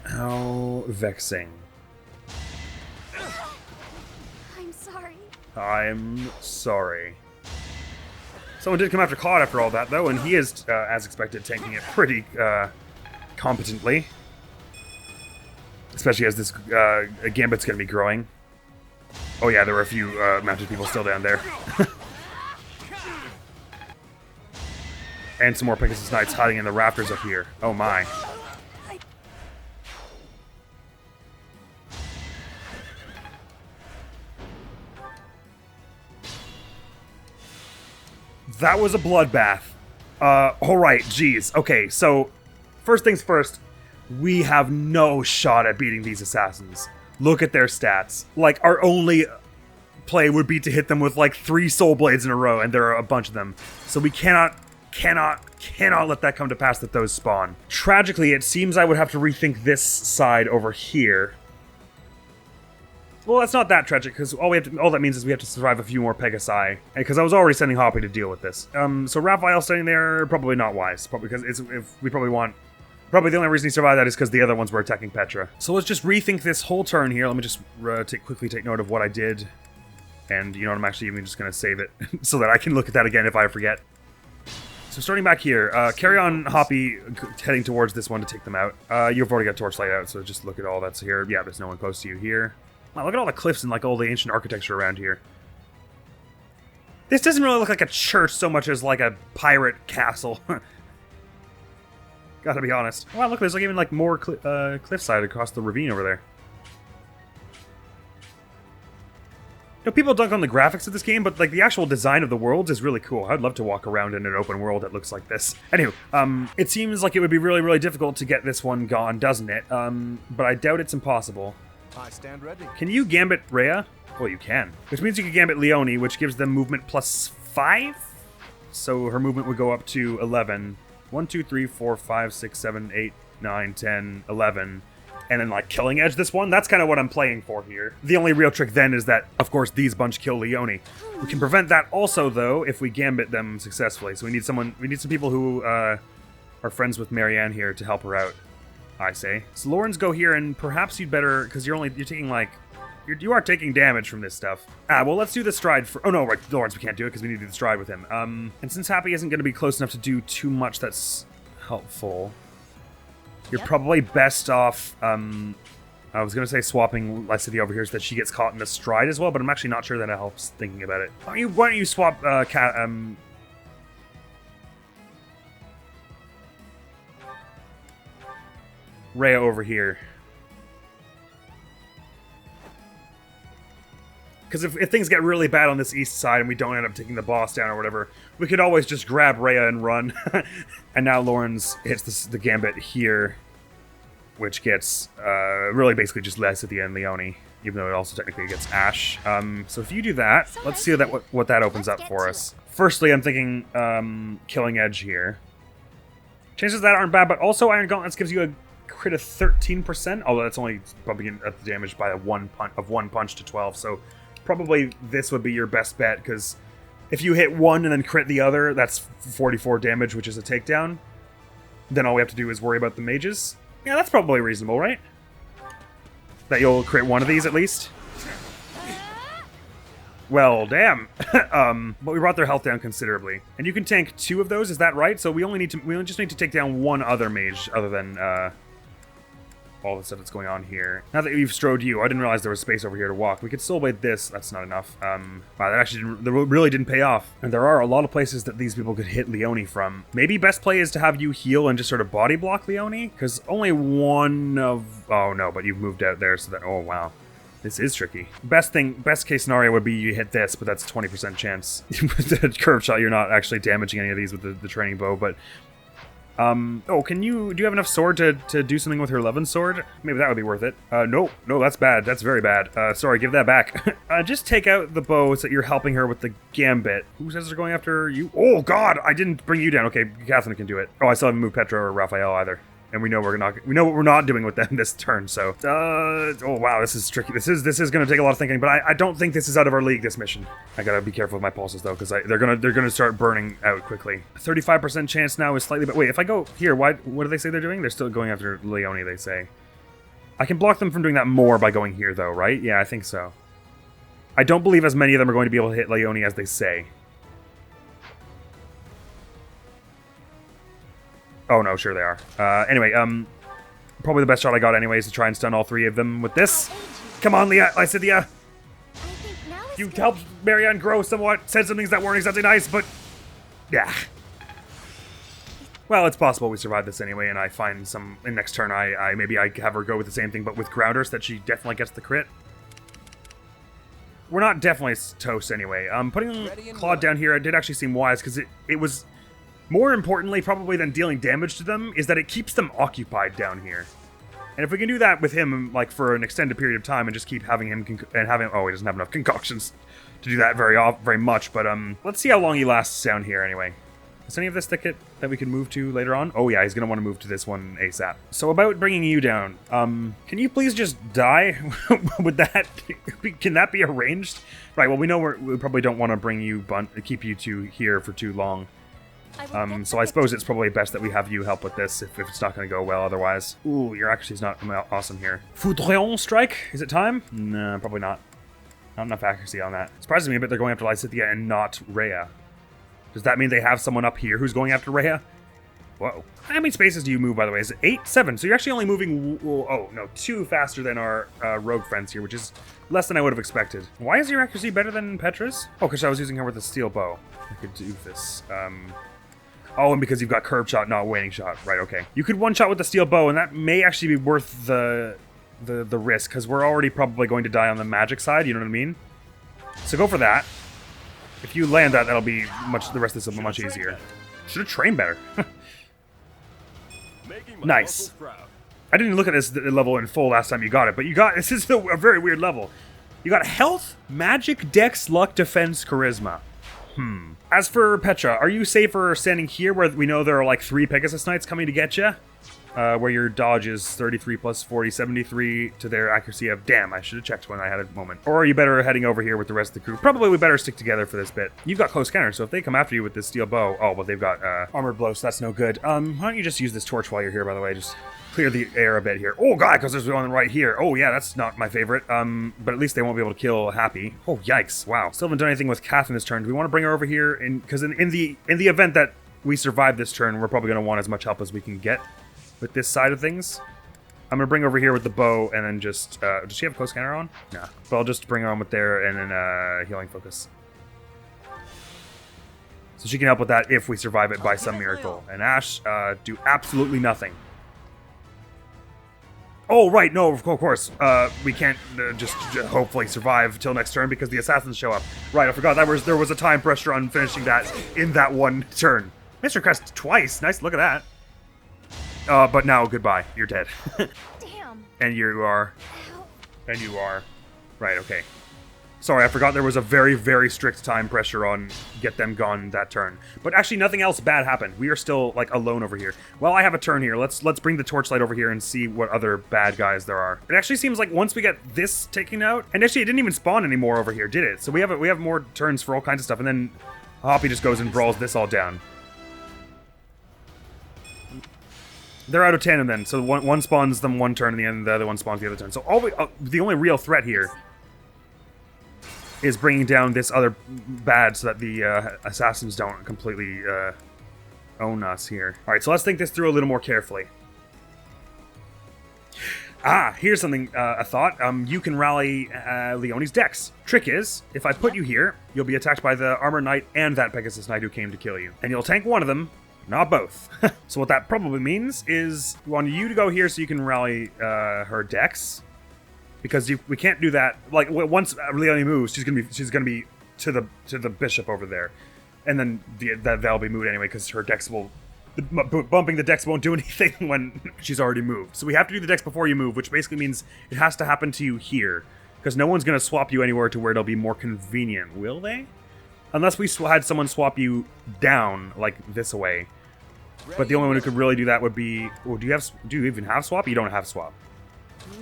How vexing. I'm sorry. I'm sorry. Someone did come after Claude after all that, though, and he is, as expected, tanking it pretty competently. Especially as this Gambit's going to be growing. Oh yeah, there were a few mounted people still down there. And some more Pegasus Knights hiding in the rafters up here. Oh my. That was a bloodbath. Alright, geez. Okay, so first things first. We have no shot at beating these assassins. Look at their stats. Like, our only play would be to hit them with like 3 soul blades in a row, and there are a bunch of them. So we cannot let that come to pass that those spawn. Tragically, it seems I would have to rethink this side over here. Well, that's not that tragic, because all that means is we have to survive a few more Pegasi, because I was already sending Hoppy to deal with this. So Raphael standing there, probably not wise, probably because probably the only reason he survived that is because the other ones were attacking Petra. So let's just rethink this whole turn here. Let me just quickly take note of what I did. And you know what, I'm actually even just going to save it so that I can look at that again if I forget. So starting back here, carry on Hoppy heading towards this one to take them out. You've already got Torchlight out, so just look at all that's here. Yeah, there's no one close to you here. Wow, look at all the cliffs and like all the ancient architecture around here. This doesn't really look like a church so much as like a pirate castle. Gotta be honest. Wow, look, there's like even like more cliffside across the ravine over there. You know, people dunk on the graphics of this game, but like the actual design of the worlds is really cool. I'd love to walk around in an open world that looks like this. Anywho, it seems like it would be really, really difficult to get this one gone, doesn't it? But I doubt it's impossible. I stand ready. Can you gambit Rhea? Well, you can. Which means you can gambit Leonie, which gives them movement +5. So her movement would go up to 11. 1, 2, 3, 4, 5, 6, 7, 8, 9, 10, 11. And then, like, Killing Edge this one. That's kind of what I'm playing for here. The only real trick then is that, of course, these bunch kill Leonie. We can prevent that also, though, if we gambit them successfully. So we need some people who are friends with Marianne here to help her out, I say. So Lawrence, go here, and perhaps you'd better, because you're taking, like, you are taking damage from this stuff. Well, let's do the stride for... Oh, no, right, Lawrence, we can't do it because we need to do the stride with him. And since Happy isn't going to be close enough to do too much that's helpful, you're probably best off... I was going to say swapping Lysithea over here so that she gets caught in the stride as well, but I'm actually not sure that it helps thinking about it. Why don't you swap Rhea over here? Because if things get really bad on this east side and we don't end up taking the boss down or whatever, we could always just grab Rhea and run. And now Lawrence hits the gambit here, which gets really basically just Lysithea and Leonie, even though it also technically gets Ash. So if you do that, let's see what that opens up for us. Firstly, I'm thinking Killing Edge here. Chances of that aren't bad, but also Iron Gauntlets gives you a crit of 13%, although that's only bumping up the damage by one punch to 12, so probably this would be your best bet, because if you hit one and then crit the other, that's 44 damage, which is a takedown. Then all we have to do is worry about the mages. Yeah, that's probably reasonable, right? That you'll crit one of these at least. Well, damn. But we brought their health down considerably. And you can tank 2 of those, is that right? So we only just need to take down 1 other mage other than all the stuff that's going on here. Now that we've strode you, I didn't realize there was space over here to walk. We could still wait this. That's not enough. Wow, that actually really didn't pay off. And there are a lot of places that these people could hit Leone from. Maybe best play is to have you heal and just sort of body block Leone, because only one of... Oh no, but you've moved out there, so that... Oh wow. This is tricky. Best case scenario would be you hit this, but that's 20% chance. With the curve shot, you're not actually damaging any of these with the training bow, but... oh, do you have enough sword to do something with her Levin sword? Maybe that would be worth it. No, that's bad. That's very bad. Sorry, give that back. Just take out the bow so that you're helping her with the gambit. Who says they're going after you? Oh, God, I didn't bring you down. Okay, Catherine can do it. Oh, I still haven't moved Petra or Raphael either. And we know what we're not doing with them this turn, so... oh, wow, this is tricky. This is going to take a lot of thinking, but I don't think this is out of our league, this mission. I gotta be careful with my pulses, though, because they're gonna start burning out quickly. 35% chance now is slightly... But wait, if I go here, what do they say they're doing? They're still going after Leone, they say. I can block them from doing that more by going here, though, right? Yeah, I think so. I don't believe as many of them are going to be able to hit Leone as they say. Oh no, sure they are. Anyway, probably the best shot I got anyway is to try and stun all 3 of them with this. Come on, Lycidia! I think now is You good. helped Marianne grow somewhat, said some things that weren't exactly nice, but... Yeah. Well, it's possible we survive this anyway, and I find some... In next turn, maybe I have her go with the same thing, but with grounders, that she definitely gets the crit. We're not definitely toast anyway. Putting Claude down here, it did actually seem wise, because it was... More importantly, probably than dealing damage to them, is that it keeps them occupied down here. And if we can do that with him, like, for an extended period of time, and just keep having him, oh, he doesn't have enough concoctions to do that very much, but, let's see how long he lasts down here, anyway. Is any of this thicket that we can move to later on? Oh, yeah, he's gonna want to move to this one ASAP. So about bringing you down, can you please just die? Would that... Can that be arranged? Right, well, we know we probably don't want to keep you two here for too long. So I suppose it's probably best that we have you help with this if it's not going to go well otherwise. Ooh, your accuracy's not awesome here. Foudroyant strike? Is it time? No, probably not. Not enough accuracy on that. Surprises me a bit they're going after Lysithea and not Rhea. Does that mean they have someone up here who's going after Rhea? Whoa. How many spaces do you move, by the way? Is it 8? 7? So you're actually only moving, oh, no, 2 faster than our rogue friends here, which is less than I would have expected. Why is your accuracy better than Petra's? Oh, because I was using her with a steel bow. I could do this. Oh, and because you've got curve shot, not waning shot. Right, okay. You could one-shot with the steel bow, and that may actually be worth the risk, because we're already probably going to die on the magic side, you know what I mean? So go for that. If you land that, that'll be the rest of this will be much easier. Should have trained better. Nice. I didn't look at this level in full last time you got it, but this is a very weird level. You got health, magic, dex, luck, defense, charisma. As for Petra, are you safer standing here where we know there are like 3 Pegasus Knights coming to get you? Where your dodge is 33 plus 40, 73 to their accuracy of... Damn, I should have checked when I had a moment. Or are you better heading over here with the rest of the crew? Probably we better stick together for this bit. You've got close counter, so if they come after you with this steel bow... Oh, well, they've got armored blow, so that's no good. Why don't you just use this torch while you're here, by the way? Just clear the air a bit here. Oh, God, because there's one right here. Oh, yeah, that's not my favorite. But at least they won't be able to kill Happy. Oh, yikes. Wow. Still haven't done anything with Catherine this turn. Do we want to bring her over here? Because in the event that we survive this turn, we're probably going to want as much help as we can get with this side of things. I'm going to bring her over here with the bow and then just... does she have close counter on? Nah. But I'll just bring her on with there and then healing focus. So she can help with that if we survive it by some miracle. And Ash, do absolutely nothing. Oh, right, no, of course. We can't just hopefully survive till next turn because the assassins show up. Right, I forgot there was a time pressure on finishing that in that one turn. Mr. Crest twice. Nice, look at that. But now, goodbye. You're dead. Damn. And you are. Help. And you are. Right, okay. Sorry, I forgot there was a very, very strict time pressure on get them gone that turn. But actually, nothing else bad happened. We are still, like, alone over here. Well, I have a turn here. Let's bring the torchlight over here and see what other bad guys there are. It actually seems like once we get this taken out, and actually it didn't even spawn anymore over here, did it? So we have more turns for all kinds of stuff, and then Hoppy just goes and brawls this all down. They're out of tandem then, so one spawns them one turn, and the other one spawns the other turn. So the only real threat here is bringing down this other bad so that the assassins don't completely own us here. All right, so let's think this through a little more carefully. Here's something, a thought. You can rally Leonie's dex. Trick is, if I put you here, you'll be attacked by the Armor Knight and that Pegasus Knight who came to kill you. And you'll tank one of them, not both. So what that probably means is we want you to go here so you can rally her dex. Because we can't do that. Like, once Leonie moves, she's gonna be to the bishop over there. And then that'll be moved anyway, because her dex will... bumping the dex won't do anything when she's already moved. So we have to do the dex before you move, which basically means it has to happen to you here. Because no one's going to swap you anywhere to where it'll be more convenient, will they? Unless we had someone swap you down, like this away. But the only one who could really do that would be... Oh, do you even have swap? You don't have swap.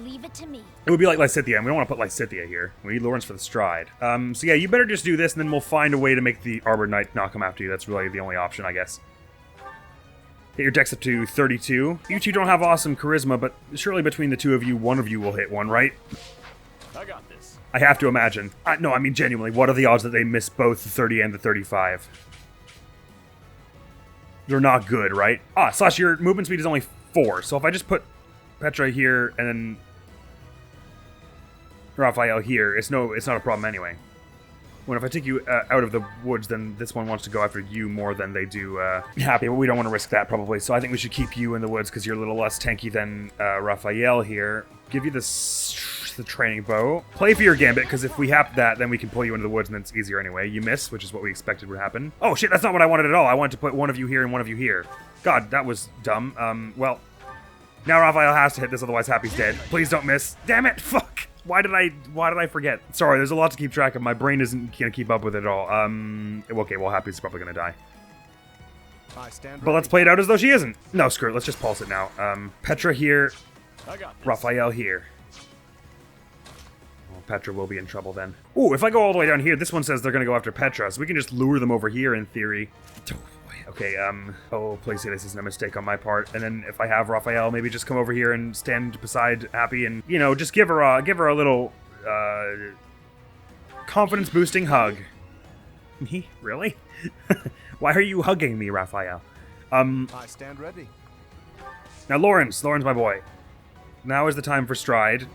Leave it to me. It would be like Lysithea, and we don't want to put Lysithea here. We need Lawrence for the stride. So yeah, you better just do this, and then we'll find a way to make the Arbor Knight not come after you. That's really the only option, I guess. Get your dex up to 32. You two don't have awesome charisma, but surely between the two of you, one of you will hit one, right? I got this. I have to imagine. No, I mean genuinely, what are the odds that they miss both the 30 and the 35? They're not good, right? Slash, your movement speed is only 4, so if I just put Petra here and then Raphael here, it's not a problem anyway. When if I take you out of the woods, then this one wants to go after you more than they do Happy, but we don't want to risk that probably, so I think we should keep you in the woods because you're a little less tanky than Raphael here. Give you the training bow. Play for your gambit, because if we hap that, then we can pull you into the woods and then it's easier anyway. You miss, which is what we expected would happen. Oh shit, that's not what I wanted at all. I wanted to put one of you here and one of you here. God, that was dumb. Well, now Raphael has to hit this, otherwise Happy's dead. Please don't miss. Damn it, fuck! Why did I forget? Sorry, there's a lot to keep track of. My brain isn't gonna keep up with it all. Okay, well, Happy's probably gonna die. But let's play it out as though she isn't. No, screw it. Let's just pulse it now. Petra here. I got this. Raphael here. Well, Petra will be in trouble then. Ooh, if I go all the way down here, this one says they're gonna go after Petra, so we can just lure them over here in theory. Oh, boy. Okay, oh, please say this isn't a mistake on my part. And then if I have Raphael, maybe just come over here and stand beside Happy and, you know, just give her a little, confidence-boosting hug. Me? Really? Why are you hugging me, Raphael? I stand ready. Now, Lawrence, my boy. Now is the time for stride.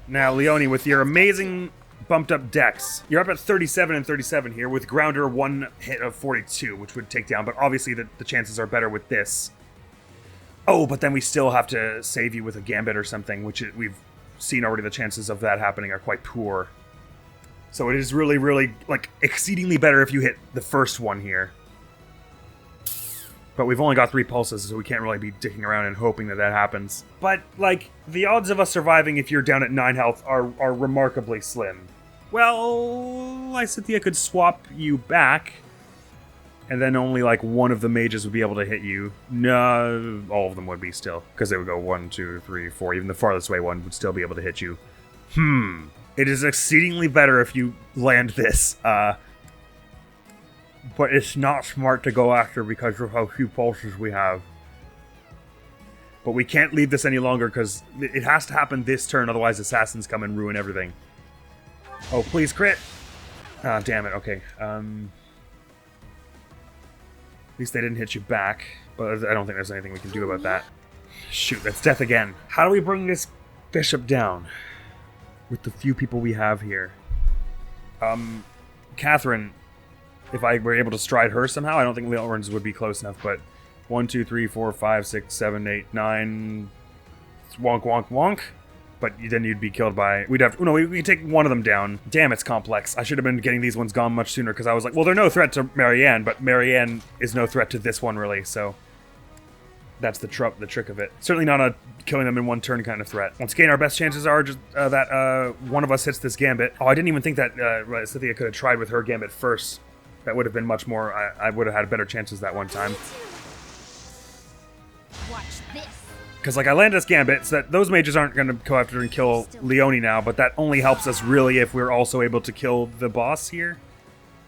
Now, Leonie, with your amazing bumped up dex, you're up at 37 and 37 here, with Grounder 1 hit of 42, which would take down, but obviously the chances are better with this. Oh, but then we still have to save you with a gambit or something, which we've seen already the chances of that happening are quite poor. So it is really, really, like, exceedingly better if you hit the first one here. But we've only got 3 pulses, so we can't really be dicking around and hoping that happens. But, like, the odds of us surviving if you're down at 9 health are remarkably slim. Well, Lysithea could swap you back, and then only, like, one of the mages would be able to hit you. No, all of them would be still, because they would go 1, 2, 3, 4. Even the farthest away one would still be able to hit you. It is exceedingly better if you land this, but it's not smart to go after because of how few pulses we have. But we can't leave this any longer because it has to happen this turn, otherwise assassins come and ruin everything. Oh, please crit! Ah, damn it, okay. At least they didn't hit you back, but I don't think there's anything we can do about that. Shoot, that's death again. How do we bring this bishop down with the few people we have here? Catherine, if I were able to stride her somehow, I don't think Lawrence would be close enough, but 1, 2, 3, 4, 5, 6, 7, 8, 9. Wonk, wonk, wonk. But then you'd be killed by... We'd have to... No, we could take one of them down. Damn, it's complex. I should have been getting these ones gone much sooner, because I was like, well, they're no threat to Marianne, but Marianne is no threat to this one, really, so... That's the trick of it. Certainly not a killing them in one turn kind of threat. Once again, our best chances are just that one of us hits this gambit. Oh, I didn't even think that Cynthia could have tried with her gambit first. That would have been much more... I would have had better chances that one time. Watch this. Because, like, I landed this gambit, so that those mages aren't going to go after and kill Leonie now, but that only helps us really if we're also able to kill the boss here,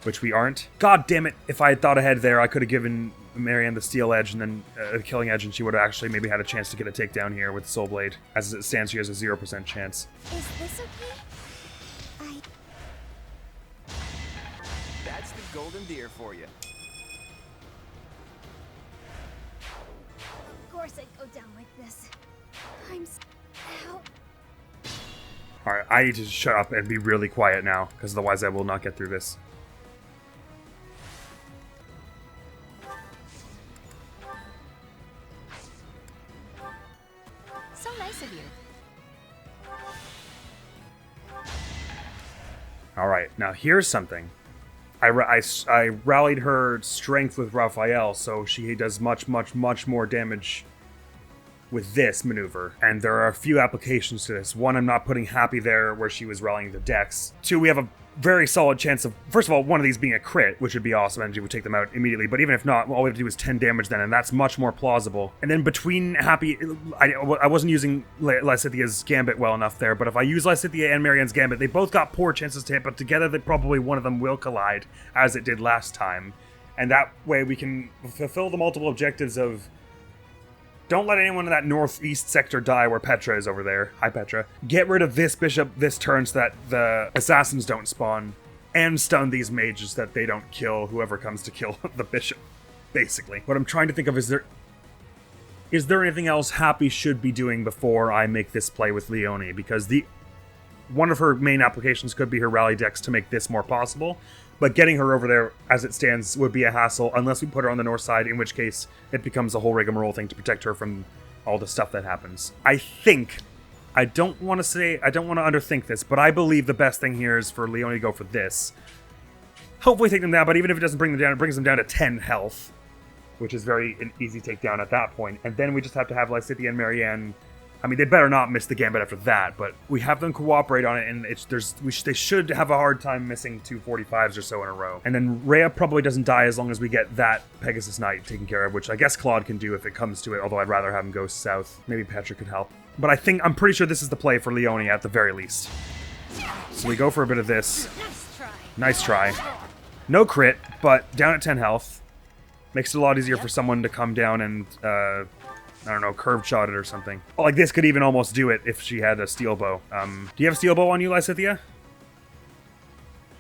which we aren't. God damn it, if I had thought ahead there, I could have given Marianne the steel edge and then a killing edge, and she would have actually maybe had a chance to get a takedown here with Soul Blade. As it stands, she has a 0% chance. Is this okay? That's the golden deer for you. Of course I'd go down like this. Help. Alright, I need to shut up and be really quiet now, because otherwise I will not get through this. So nice of you. Alright, now here's something. I rallied her strength with Raphael, so she does much more damage with this maneuver. And there are a few applications to this. One, I'm not putting Happy there where she was rallying the Dex. Two, we have a very solid chance of, first of all, one of these being a crit, which would be awesome, and she would take them out immediately. But even if not, all we have to do is 10 damage then, and that's much more plausible. And then between Happy, I wasn't using Lysithia's Gambit well enough there, but if I use Lysithia and Marianne's Gambit, they both got poor chances to hit, but together they probably one of them will collide, as it did last time. And that way we can fulfill the multiple objectives of don't let anyone in that northeast sector die where Petra is over there. Hi, Petra. Get rid of this bishop this turn so that the assassins don't spawn. And stun these mages so that they don't kill whoever comes to kill the bishop, basically. What I'm trying to think of is there anything else Happy should be doing before I make this play with Leonie? Because one of her main applications could be her rally dex to make this more possible. But getting her over there, as it stands, would be a hassle unless we put her on the north side, in which case it becomes a whole rigmarole thing to protect her from all the stuff that happens. I don't want to underthink this, but I believe the best thing here is for Leonie to go for this. Hopefully take them down, but even if it doesn't bring them down, it brings them down to 10 health, which is an easy takedown at that point. And then we just have to have Lysithia and Marianne. I mean, they better not miss the Gambit after that, but we have them cooperate on it, and they should have a hard time missing 245s or so in a row. And then Rhea probably doesn't die as long as we get that Pegasus Knight taken care of, which I guess Claude can do if it comes to it, although I'd rather have him go south. Maybe Petra could help. But I'm pretty sure this is the play for Leonie at the very least. So we go for a bit of this. Nice try. No crit, but down at 10 health. Makes it a lot easier for someone to come down and, I don't know, curved shot it or something. Oh, like this could even almost do it if she had a steel bow. Do you have a steel bow on you, Lysithia?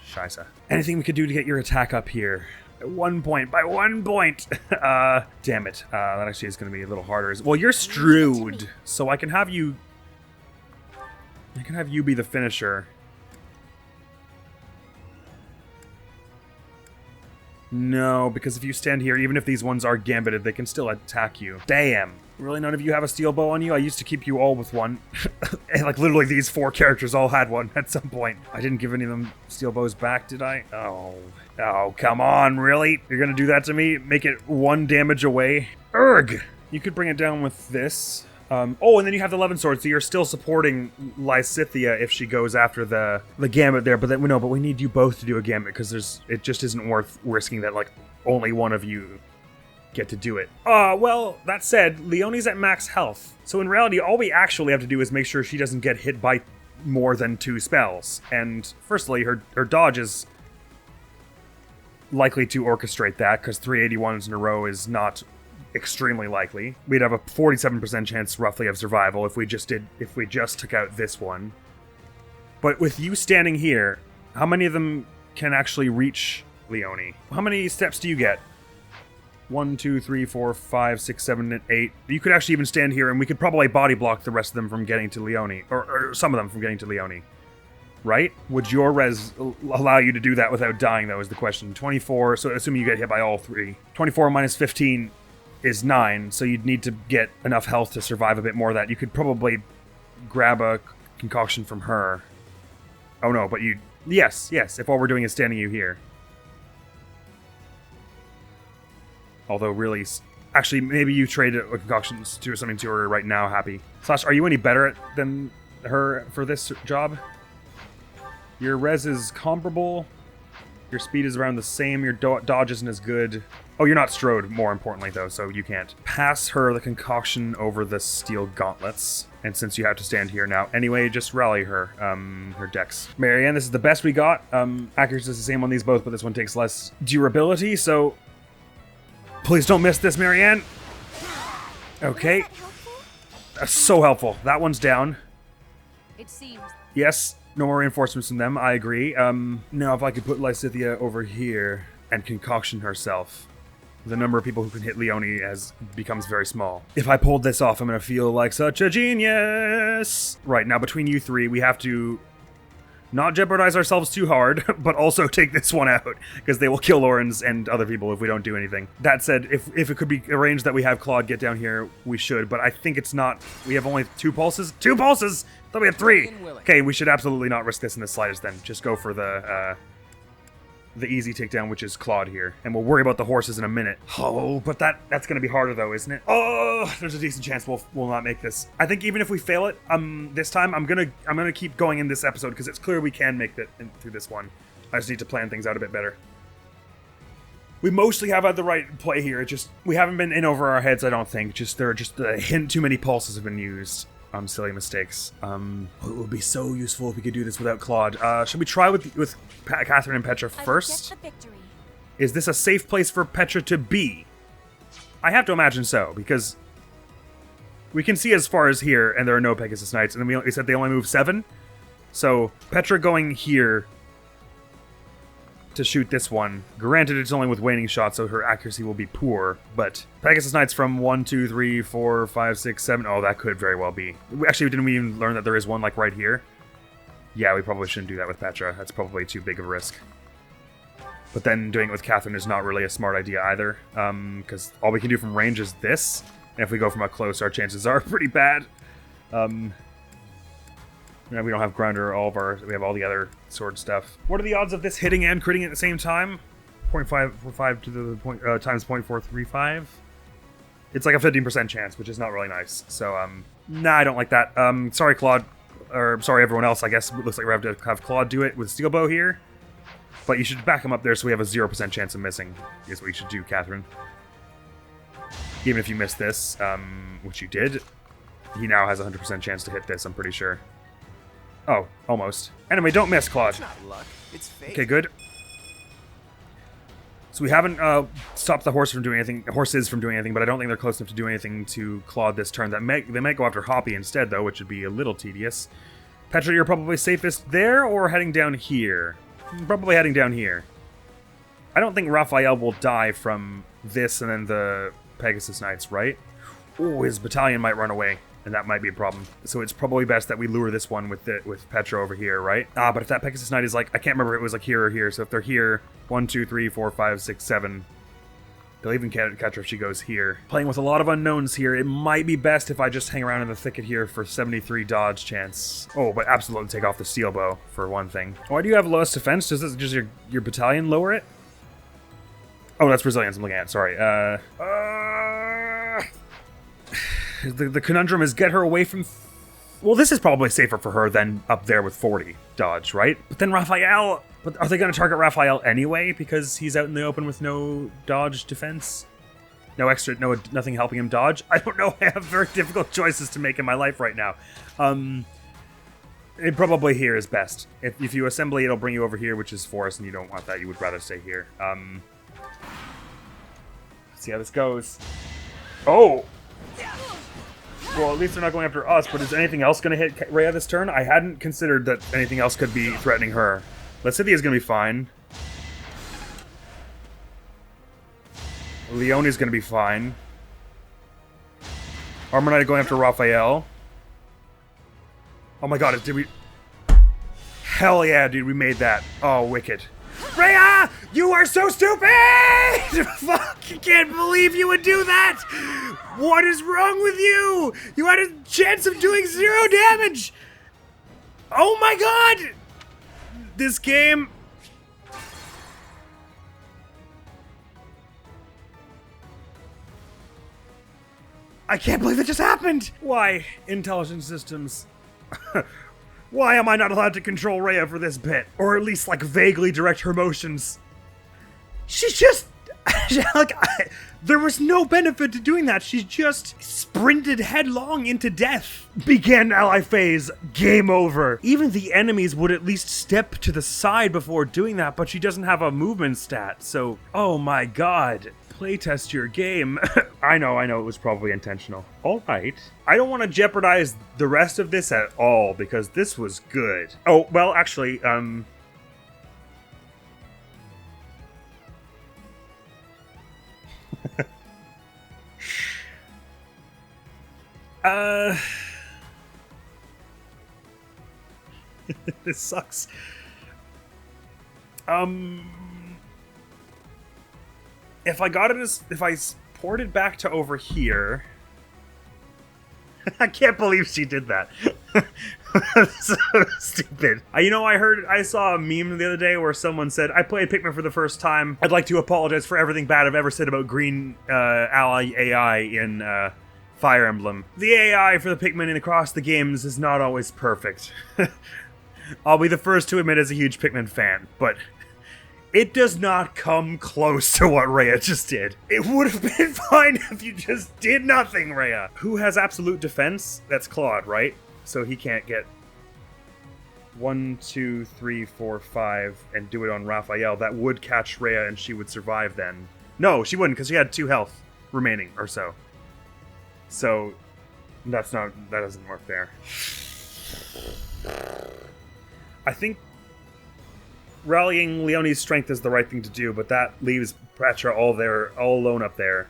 Scheisse. Anything we could do to get your attack up here? At 1 point, by 1 point! Damn it. That actually is going to be a little harder. Well, you're Strewed, so I can have you be the finisher. No, because if you stand here, even if these ones are gambited, they can still attack you. Damn. Really, none of you have a steel bow on you? I used to keep you all with one. And like literally these 4 characters all had one at some point. I didn't give any of them steel bows back, did I? Oh, come on, really? You're gonna do that to me? Make it 1 damage away? Urgh! You could bring it down with this. And then you have the 11 swords, so you're still supporting Lysithia if she goes after the gambit there. But then we need you both to do a gambit because it just isn't worth risking that like only one of you get to do it. Well, that said, Leonie's at max health, so in reality, all we actually have to do is make sure she doesn't get hit by more than 2 spells. And firstly, her dodge is likely to orchestrate that because 381s in a row is not extremely likely. We'd have a 47% chance roughly of survival if we just took out this one. But with you standing here, how many of them can actually reach Leonie? How many steps do you get? 1, 2, 3, 4, 5, 6, 7, and 8. You could actually even stand here and we could probably body block the rest of them from getting to Leonie. Or some of them from getting to Leonie. Right? Would your res allow you to do that without dying, though, is the question. 24, so assuming you get hit by all 3. 24 minus 15 is 9, so you'd need to get enough health to survive a bit more of that. You could probably grab a concoction from her. Oh no, but yes, if all we're doing is standing you here. Although really, actually, maybe you trade a concoction to something to her right now, Happy. Slash, are you any better than her for this job? Your res is comparable. Your speed is around the same. Your dodge isn't as good. Oh, you're not strode, more importantly, though, so you can't. Pass her the concoction over the steel gauntlets. And since you have to stand here now, anyway, just rally her dex. Marianne, this is the best we got. Accuracy is the same on these both, but this one takes less durability, so Please don't miss this, Marianne. Okay. Was that helpful? That's so helpful. That one's down. It seems. Yes, no more reinforcements from them. I agree. Now if I could put Lysithia over here and concoction herself, the number of people who can hit Leone becomes very small. If I pulled this off, I'm gonna feel like such a genius. Right, now between you three, we have to not jeopardize ourselves too hard, but also take this one out, because they will kill Lawrence and other people if we don't do anything. That said, if it could be arranged that we have Claude get down here, we should, but I think it's not. We have only 2 pulses? 2 pulses! I thought we had 3! Okay, we should absolutely not risk this in the slightest then. Just go for the easy takedown, which is Claude here. And we'll worry about the horses in a minute. Oh, but that's gonna be harder though, isn't it? Oh, there's a decent chance we'll not make this. I think even if we fail it, this time I'm gonna keep going in this episode because it's clear we can make it through this one. I just need to plan things out a bit better. We mostly have had the right play here. We haven't been in over our heads, I don't think. There are just a hint too many pulses have been used. Silly mistakes. It would be so useful if we could do this without Claude. Should we try with Catherine and Petra first? I will get the victory. Is this a safe place for Petra to be? I have to imagine so, because we can see as far as here, and there are no Pegasus Knights, and then we said they only move 7. So Petra going here to shoot this one. Granted, it's only with waning shots, so her accuracy will be poor, but Pegasus Knights from 1, 2, 3, 4, 5, 6, 7. Oh, that could very well be. Actually, didn't we even learn that there is one, like, right here? Yeah, we probably shouldn't do that with Petra. That's probably too big of a risk. But then doing it with Catherine is not really a smart idea either, because all we can do from range is this, and if we go from up close, our chances are pretty bad. We don't have grounder, we have all the other sword stuff. What are the odds of this hitting and critting at the same time? 0.545 to the point, times 0.435. It's like a 15% chance, which is not really nice. So, nah, I don't like that. Sorry, Claude, or sorry, everyone else. I guess it looks like we have to have Claude do it with steel bow here. But you should back him up there so we have a 0% chance of missing, is what you should do, Catherine. Even if you miss this, which you did, he now has a 100% chance to hit this, I'm pretty sure. Oh, almost. Anyway, don't miss, Claude. It's not luck. It's fate. Okay, good. So we haven't stopped the horses from doing anything, but I don't think they're close enough to do anything to Claude this turn. They might go after Hoppy instead, though, which would be a little tedious. Petra, you're probably safest there, or heading down here? Probably heading down here. I don't think Raphael will die from this and then the Pegasus Knights, right? Oh, his battalion might run away, and that might be a problem. So it's probably best that we lure this one with Petra over here, right? But if that Pegasus Knight is like, I can't remember if it was like here or here, so if they're here, 1, 2, 3, 4, 5, 6, 7, they'll even catch her if she goes here. Playing with a lot of unknowns here, it might be best if I just hang around in the thicket here for 73 dodge chance. Oh, but absolutely take off the steel bow, for one thing. Why do you have lowest defense? Does your battalion lower it? Oh, that's resilience I'm looking at, sorry. The conundrum is get her away from... Well, this is probably safer for her than up there with 40 dodge, right? But then Raphael... But are they going to target Raphael anyway because he's out in the open with no dodge defense? Nothing helping him dodge? I don't know. I have very difficult choices to make in my life right now. It probably here is best. If you assembly, it'll bring you over here, which is forest, and you don't want that. You would rather stay here. Let's see how this goes. Oh! Well, at least they're not going after us, but is anything else going to hit Rhea this turn? I hadn't considered that anything else could be threatening her. Lysithia is going to be fine. Leone's going to be fine. Armor Knight going after Raphael. Oh my god, did we... Hell yeah, dude, we made that. Oh, wicked. Rhea! You are so stupid! Fuck, I can't believe you would do that! What is wrong with you? You had a chance of doing 0 damage! Oh my god! This game... I can't believe it just happened! Why, intelligence systems? Why am I not allowed to control Rhea for this bit? Or at least, like, vaguely direct her motions? She's just... there was no benefit to doing that. She just sprinted headlong into death. Began ally phase. Game over. Even the enemies would at least step to the side before doing that, but she doesn't have a movement stat, so... Oh my god. playtest your game. I know, it was probably intentional. All right. I don't want to jeopardize the rest of this at all, because this was good. Oh, well, actually, this sucks. If I got it as, if I ported back to over here, I can't believe she did that. So stupid. I saw a meme the other day where someone said, I played Pikmin for the first time. I'd like to apologize for everything bad I've ever said about green ally AI in Fire Emblem. The AI for the Pikmin and across the games is not always perfect. I'll be the first to admit as a huge Pikmin fan, but it does not come close to what Rhea just did. It would have been fine if you just did nothing, Rhea. Who has absolute defense? That's Claude, right? So he can't get 1, 2, 3, 4, 5 and do it on Raphael. That would catch Rhea and she would survive then. No, she wouldn't because she had 2 health remaining or so. So that doesn't work there. I think rallying Leonie's strength is the right thing to do, but that leaves Petra all alone up there.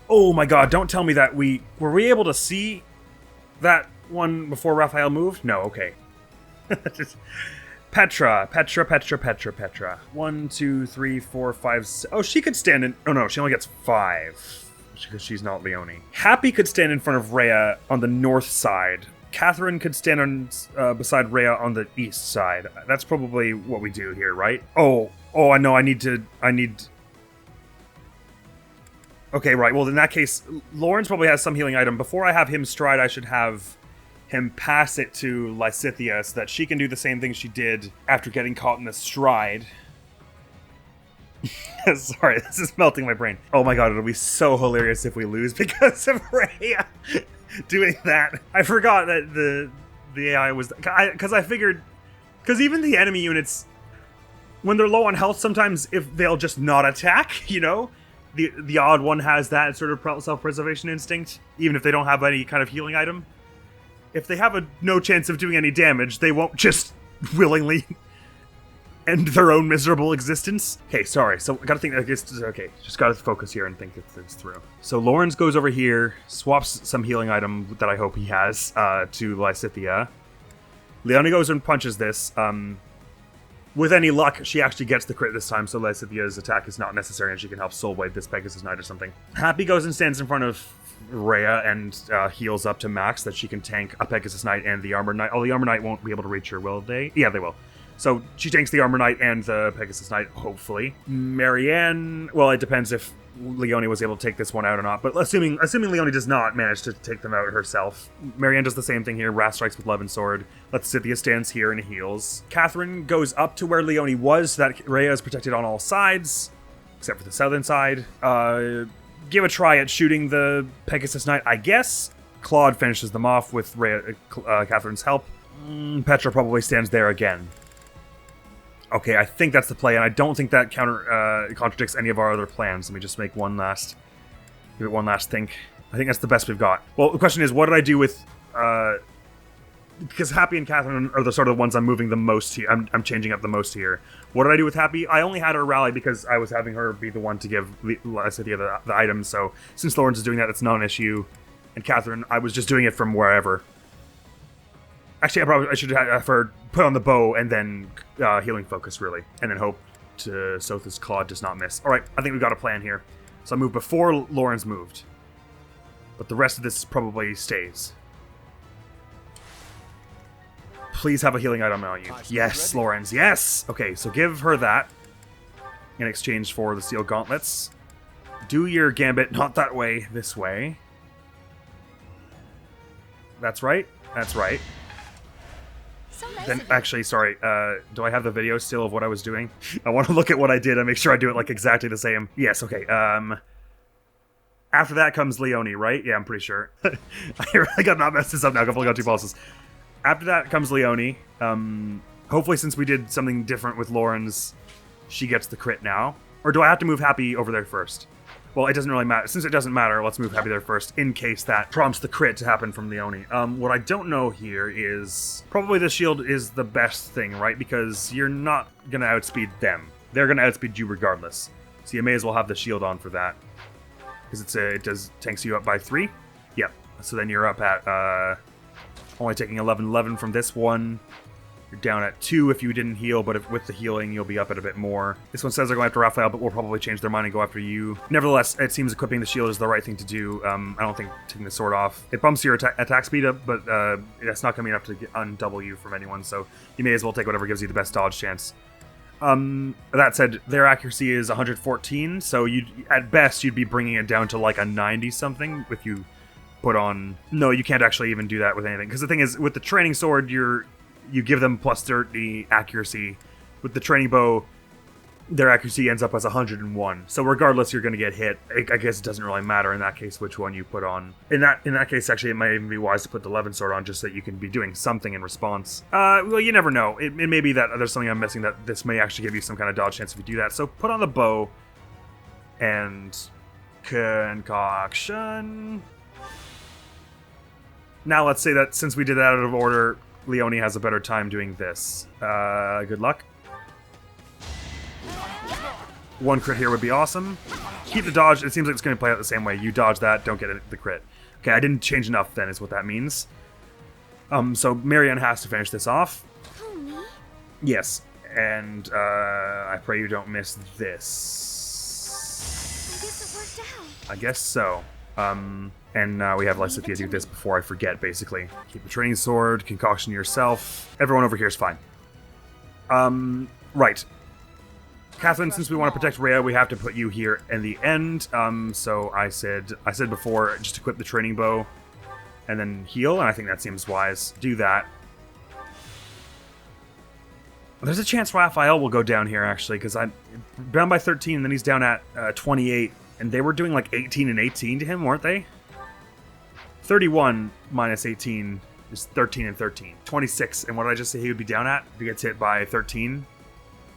Oh my god, don't tell me that were we able to see that one before Raphael moved? No, okay. Just Petra. 1, 2, 3, 4, 5, 6. Oh, she could stand in. Oh no, she only gets 5 because she's not Leonie. Happy could stand in front of Rhea on the north side. Catherine could stand on beside Rhea on the east side. That's probably what we do here, right? Oh, I know. I need. Okay, right. Well, in that case, Lawrence probably has some healing item. Before I have him stride, I should have him pass it to Lysithea so that she can do the same thing she did after getting caught in the stride. Sorry, this is melting my brain. Oh my god, it'll be so hilarious if we lose because of Rhea doing that. I forgot that the AI was... Because I figured... Because even the enemy units, when they're low on health, sometimes if they'll just not attack, you know? The odd one has that sort of self-preservation instinct, even if they don't have any kind of healing item. If they have no chance of doing any damage, they won't just willingly end their own miserable existence. Okay, sorry. So I gotta think. I guess okay. Just gotta focus here and think this through. So Lawrence goes over here, swaps some healing item that I hope he has to Lysithea. Leonie goes and punches this. With any luck, she actually gets the crit this time, so Lysithea's attack is not necessary, and she can help Soul Blade this Pegasus Knight or something. Happy goes and stands in front of Rhea and heals up to max that she can tank a Pegasus Knight and the Armor Knight. Oh, the Armor Knight won't be able to reach her, will they? Yeah, they will. So she tanks the Armor Knight and the Pegasus Knight, hopefully. Marianne, well, it depends if Leonie was able to take this one out or not, but assuming Leonie does not manage to take them out herself, Marianne does the same thing here, Wrath strikes with Love and Sword. Lysithea stands here and heals. Catherine goes up to where Leonie was, so that Rhea is protected on all sides, except for the southern side. Give a try at shooting the Pegasus Knight, I guess. Claude finishes them off with Catherine's help. Petra probably stands there again. Okay, I think that's the play, and I don't think that contradicts any of our other plans. Let me just make give it one last think. I think that's the best we've got. Well, the question is, what did I do with, because Happy and Catherine are the sort of ones I'm moving the most here. I'm changing up the most here. What did I do with Happy? I only had her rally because I was having her be the one to give Lysithea the items, so since Lawrence is doing that, it's not an issue. And Catherine, I was just doing it from wherever. Actually, I should have her put on the bow and then healing focus, really. And then hope to Sotha's Claude does not miss. Alright, I think we've got a plan here. So I moved before Lawrence moved. But the rest of this probably stays. Please have a healing item on you. Yes, Lawrence, yes! Okay, so give her that in exchange for the Steel Gauntlets. Do your gambit not that way, this way. That's right. That's right. So nice Then, of you. actually, sorry, do I have the video still of what I was doing? I want to look at what I did and make sure I do it, like, exactly the same. Yes, okay, after that comes Leonie, right? Yeah, I'm pretty sure. I really got not messed this up now, I've only got 2 pulses. After that comes Leonie. Hopefully, since we did something different with Lawrence, she gets the crit now. Or do I have to move Happy over there first? Well, it doesn't really matter. Since it doesn't matter, let's move Happy there first, in case that prompts the crit to happen from Leone. What I don't know here is... Probably the shield is the best thing, right? Because you're not going to outspeed them. They're going to outspeed you regardless. So you may as well have the shield on for that. Because it tanks you up by 3. Yep. So then you're up at only taking 11 from this one. You're down at 2 if you didn't heal, but with the healing, you'll be up at a bit more. This one says they're going after Raphael, but we'll probably change their mind and go after you. Nevertheless, it seems equipping the shield is the right thing to do. I don't think taking the sword off. It bumps your attack speed up, but that's not going to be enough to undouble you from anyone, so you may as well take whatever gives you the best dodge chance. That said, their accuracy is 114, so at best you'd be bringing it down to like a 90-something if you put on... No, you can't actually even do that with anything, because the thing is, with the training sword, you give them plus 30 accuracy. With the training bow, their accuracy ends up as 101. So regardless, you're going to get hit. I guess it doesn't really matter in that case which one you put on. In that case, actually, it might even be wise to put the Levin sword on just so that you can be doing something in response. Well, you never know. It may be that there's something I'm missing that this may actually give you some kind of dodge chance if you do that. So put on the bow and concoction. Now let's say that since we did that out of order, Leone has a better time doing this. Good luck. 1 crit here would be awesome. Keep the dodge. It seems like it's going to play out the same way. You dodge that, don't get the crit. Okay, I didn't change enough then is what that means. So Marianne has to finish this off. Oh, me? Yes, and I pray you don't miss this. I guess it worked out. I guess so. And we have Lysithea do this before I forget, basically. Keep the training sword, concoction yourself. Everyone over here is fine. Right. Catherine, since we want to protect Rhea, we have to put you here in the end. So I said before, just equip the training bow and then heal, and I think that seems wise. Do that. There's a chance Raphael will go down here, actually, because I'm down by 13, and then he's down at 28, and they were doing like 18 and 18 to him, weren't they? 31 minus 18 is 13 and 13. 26, and what did I just say he would be down at if he gets hit by 13?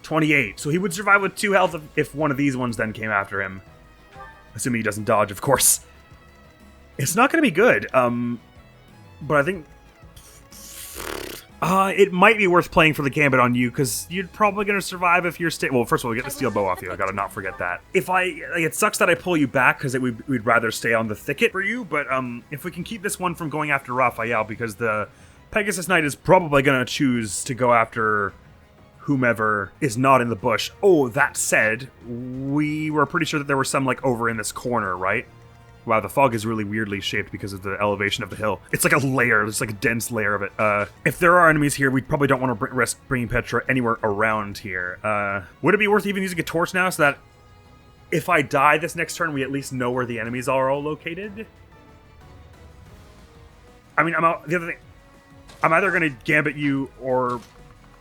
28. So he would survive with 2 health if one of these ones then came after him. Assuming he doesn't dodge, of course. It's not going to be good. But I think... it might be worth playing for the gambit on you, because you're probably going to survive if you're well, first of all, we get the steel bow off you. I gotta not forget that. It sucks that I pull you back, because we'd rather stay on the thicket for you, but if we can keep this one from going after Raphael, because the Pegasus Knight is probably going to choose to go after whomever is not in the bush. Oh, that said, we were pretty sure that there were some, like, over in this corner, right? Wow, the fog is really weirdly shaped because of the elevation of the hill. It's like a layer. It's like a dense layer of it. If there are enemies here, we probably don't want to risk bringing Petra anywhere around here. Would it be worth even using a torch now so that if I die this next turn, we at least know where the enemies are all located? I mean, the other thing... I'm either going to gambit you or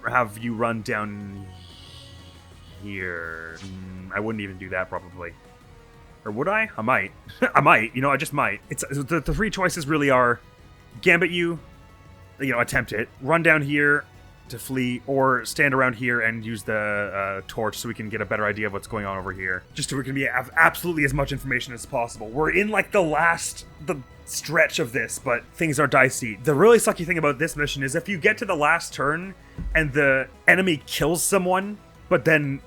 have you run down here. I wouldn't even do that, probably. Or would I? I might. I might. You know, I just might. It's the 3 choices really are gambit you, attempt it, run down here to flee, or stand around here and use the torch so we can get a better idea of what's going on over here. Just so we can have absolutely as much information as possible. We're in, like, the stretch of this, but things are dicey. The really sucky thing about this mission is if you get to the last turn and the enemy kills someone, but then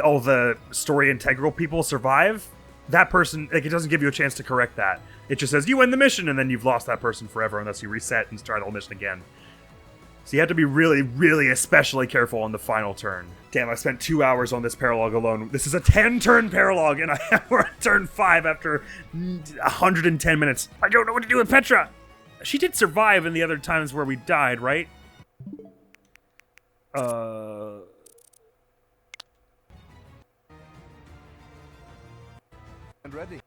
all the story integral people survive, that person, like, it doesn't give you a chance to correct that. It just says, you win the mission, and then you've lost that person forever unless you reset and start the whole mission again. So you have to be really, really especially careful on the final turn. Damn, I spent 2 hours on this paralogue alone. This is a 10-turn paralogue, and we're at turn 5 after 110 minutes. I don't know what to do with Petra! She did survive in the other times where we died, right? And ready.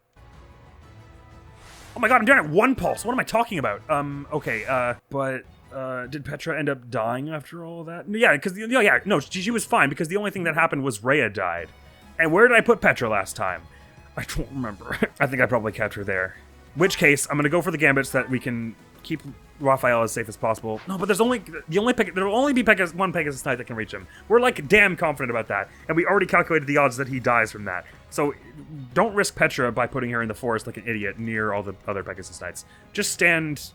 Oh my god, I'm down at 1 pulse. What am I talking about? Okay, but did Petra end up dying after all of that? Yeah, because, no, she was fine, because the only thing that happened was Rhea died. And where did I put Petra last time? I don't remember. I think I probably kept her there. Which case, I'm going to go for the gambit so that we can keep Raphael as safe as possible. No, but there'll only be one Pegasus Knight that can reach him. We're like damn confident about that, and we already calculated the odds that he dies from that. So don't risk Petra by putting her in the forest like an idiot near all the other Pegasus Knights. Just stand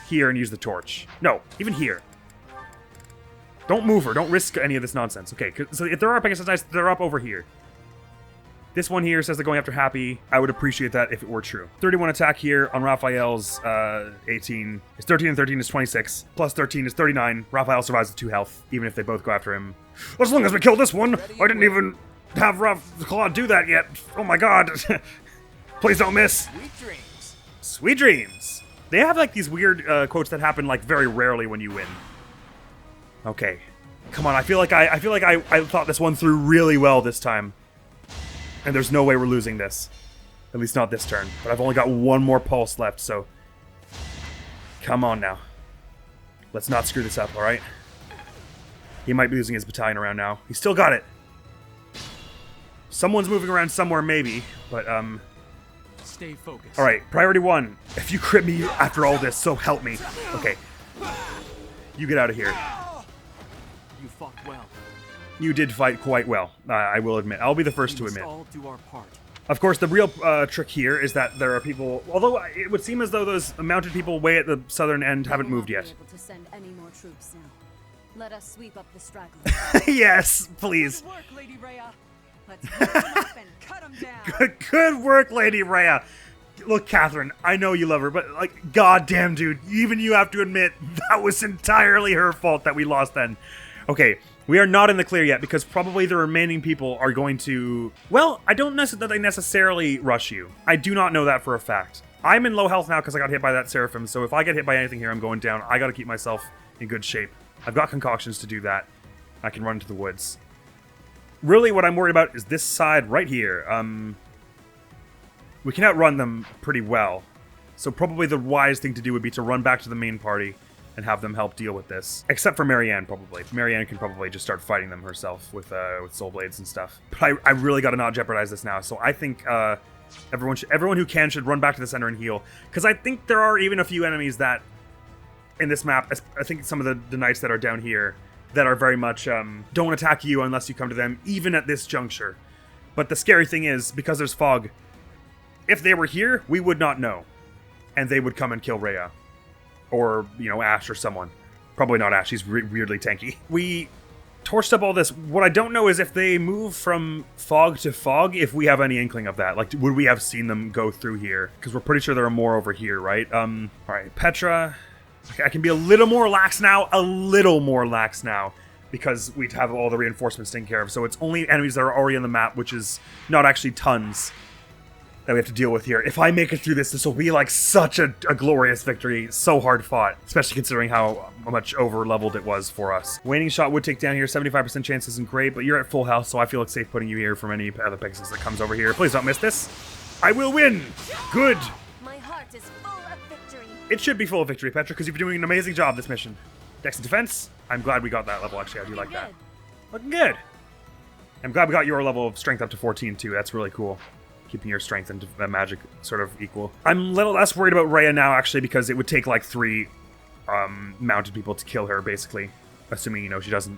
here and use the torch. No, even here. Don't move her. Don't risk any of this nonsense. Okay, so if there are Pegasus Knights, they're up over here. This one here says they're going after Happy. I would appreciate that if it were true. 31 attack here on Raphael's 18. It's 13 and 13 is 26. Plus 13 is 39. Raphael survives with 2 health, even if they both go after him. As long as we kill this one! I didn't even have Claude do that yet. Oh my god. Please don't miss. Sweet dreams. Sweet dreams. They have like these weird quotes that happen like very rarely when you win. Okay. Come on, I feel like I thought this one through really well this time. And there's no way we're losing this. At least not this turn. But I've only got one more pulse left, so... Come on now. Let's not screw this up, alright? He might be losing his battalion around now. He's still got it! Someone's moving around somewhere, maybe. But, Stay focused. Alright, priority 1. If you crit me after all this, so help me. Okay. You get out of here. You fought well. You did fight quite well, I will admit. I'll be the first to admit. All do our part. Of course, the real trick here is that there are people... Although it would seem as though those mounted people way at the southern end haven't moved yet. We won't be able to send any more troops now. Let us sweep up the stragglers. Yes, please. Good work, Lady Rhea. Let's move them up and cut them down. Good work, Lady Rhea. Look, Catherine, I know you love her, but, like, goddamn, dude, even you have to admit that was entirely her fault that we lost then. Okay, we are not in the clear yet, because probably the remaining people are going to... Well, I don't know that they necessarily rush you. I do not know that for a fact. I'm in low health now because I got hit by that Seraphim, so if I get hit by anything here, I'm going down. I gotta keep myself in good shape. I've got concoctions to do that. I can run into the woods. Really, what I'm worried about is this side right here. We can outrun them pretty well. So probably the wise thing to do would be to run back to the main party and have them help deal with this. Except for Marianne, probably. Marianne can probably just start fighting them herself with soul blades and stuff. But I really gotta not jeopardize this now. So I think everyone who can should run back to the center and heal. Because I think there are even a few enemies that, in this map, I think some of the knights that are down here, that are very much, don't attack you unless you come to them, even at this juncture. But the scary thing is, because there's fog, if they were here, we would not know. And they would come and kill Rhea. Or, you know, Ash or someone. Probably not Ash, she's weirdly tanky. We torched up all this. What I don't know is if they move from fog to fog, if we have any inkling of that. Like, would we have seen them go through here? Because we're pretty sure there are more over here, right? Alright, Petra. I can be a little more lax now. Because we have all the reinforcements taken care of. So it's only enemies that are already on the map, which is not actually tons that we have to deal with here. If I make it through this will be like such a glorious victory. So hard fought, especially considering how much over-leveled it was for us. Waning shot would take down here. 75% chance isn't great, but you're at full health, so I feel it's safe putting you here from any other Pegasus that comes over here. Please don't miss this. I will win. Good. My heart is full of victory. It should be full of victory, Petra, because you've been doing an amazing job this mission. Dex and defense. I'm glad we got that level, actually. I do like that. Looking good. I'm glad we got your level of strength up to 14, too. That's really cool. Keeping your strength and magic sort of equal. I'm a little less worried about Rhea now, actually, because it would take like 3 mounted people to kill her, basically. Assuming, you know, she doesn't.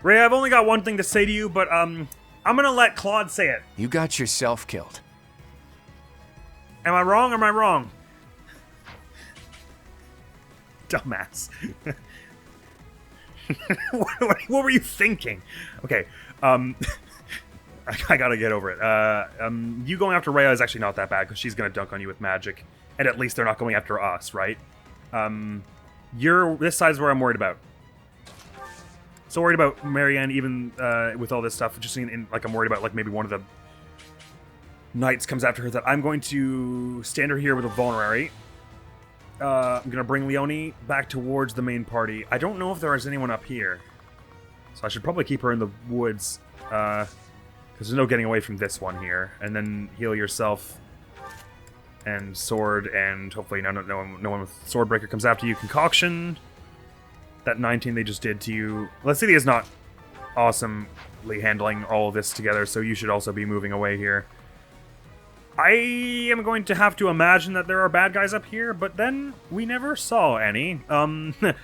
Rhea, I've only got one thing to say to you, but I'm gonna let Claude say it. You got yourself killed. Am I wrong or am I wrong? Dumbass. what were you thinking? Okay, I gotta get over it. You going after Rhea is actually not that bad, because she's gonna dunk on you with magic. And at least they're not going after us, right? This side's where I'm worried about. So worried about Marianne, even with all this stuff. Just like I'm worried about like maybe one of the knights comes after her. That I'm going to stand her here with a vulnerary. I'm gonna bring Leonie back towards the main party. I don't know if there is anyone up here, so I should probably keep her in the woods. Because there's no getting away from this one here. And then heal yourself. And sword, and hopefully no one with Swordbreaker comes after you. Concoction. That 19 they just did to you. Leslie is not awesomely handling all of this together, so you should also be moving away here. I am going to have to imagine that there are bad guys up here, but then we never saw any. I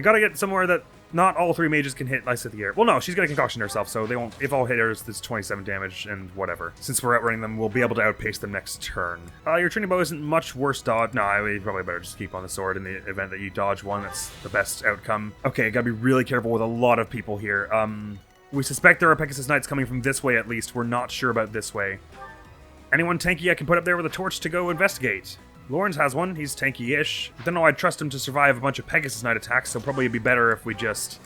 gotta get somewhere that not all 3 mages can hit Lysithia. Well, no, she's gonna concoction herself, so they won't. If all hit hers, it's 27 damage and whatever. Since we're outrunning them, we'll be able to outpace them next turn. Your training bow isn't much worse dodge. No, I probably better just keep on the sword in the event that you dodge one. That's the best outcome. Okay, gotta be really careful with a lot of people here. We suspect there are Pegasus Knights coming from this way at least. We're not sure about this way. Anyone tanky I can put up there with a torch to go investigate? Lawrence has one. He's tanky-ish. Don't know I'd trust him to survive a bunch of Pegasus Knight attacks, so probably it'd be better if we just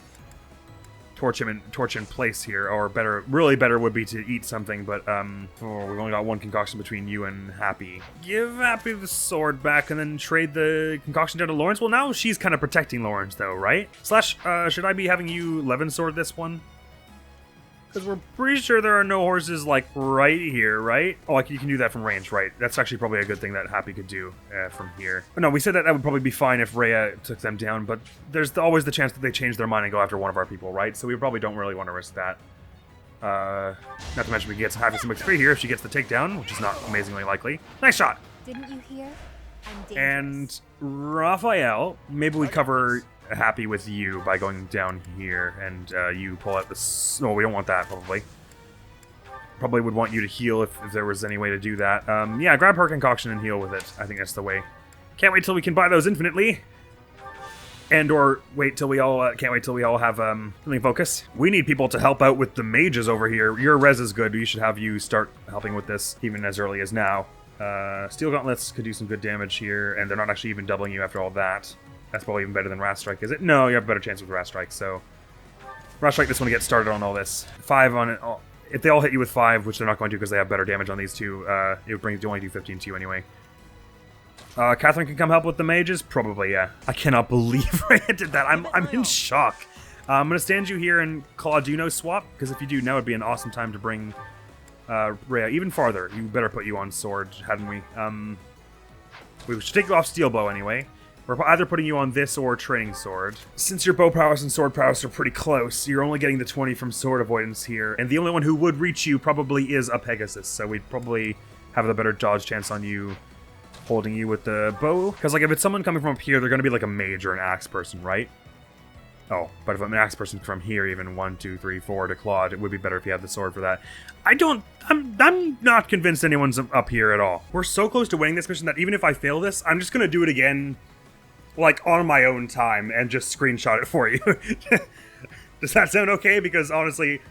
torch in place here, or better, really better would be to eat something, but we've only got 1 concoction between you and Happy. Give Happy the sword back and then trade the concoction down to Lawrence. Well, now she's kind of protecting Lawrence though, right? Slash, should I be having you Levin sword this one? Because we're pretty sure there are no horses, like, right here, right? Oh, like, you can do that from range, right? That's actually probably a good thing that Happy could do from here. But no, we said that that would probably be fine if Rhea took them down, but there's always the chance that they change their mind and go after one of our people, right? So we probably don't really want to risk that. Not to mention we can get Happy some XP here if she gets the takedown, which is not amazingly likely. Nice shot! Didn't you hear? I'm dangerous. And Raphael, maybe we cover Happy with you by going down here, and you pull out the... No, we don't want that, probably. Probably would want you to heal if there was any way to do that. Yeah, grab her concoction and heal with it. I think that's the way. Can't wait till we can buy those infinitely. And or wait till we all... can't wait till we all have healing focus. We need people to help out with the mages over here. Your res is good. We should have you start helping with this even as early as now. Steel Gauntlets could do some good damage here, and they're not actually even doubling you after all that. That's probably even better than Wrath Strike, is it? No, you have a better chance with Wrath Strike, so... Wrath Strike this one to get started on all this. 5 on it. If they all hit you with 5, which they're not going to because they have better damage on these two, it would bring you only do 15 to you anyway. Catherine can come help with the mages? Probably, yeah. I cannot believe Rhea did that. I'm in shock. I'm going to stand you here and Clauduno swap, because if you do, now would be an awesome time to bring Rhea even farther. You better put you on sword, hadn't we? We should take you off steel bow anyway. We're either putting you on this or training sword. Since your bow prowess and sword prowess are pretty close, you're only getting the 20 from sword avoidance here, and the only one who would reach you probably is a Pegasus, so we'd probably have a better dodge chance on you holding you with the bow. Because like if it's someone coming from up here, they're going to be like a mage or an axe person, right? Oh, but if I'm an axe person from here, even 1, 2, 3, 4 to Claude, it would be better if you had the sword for that. I'm not convinced anyone's up here at all. We're so close to winning this mission that even if I fail this, I'm just going to do it again, like, on my own time and just screenshot it for you. Does that sound okay? Because honestly,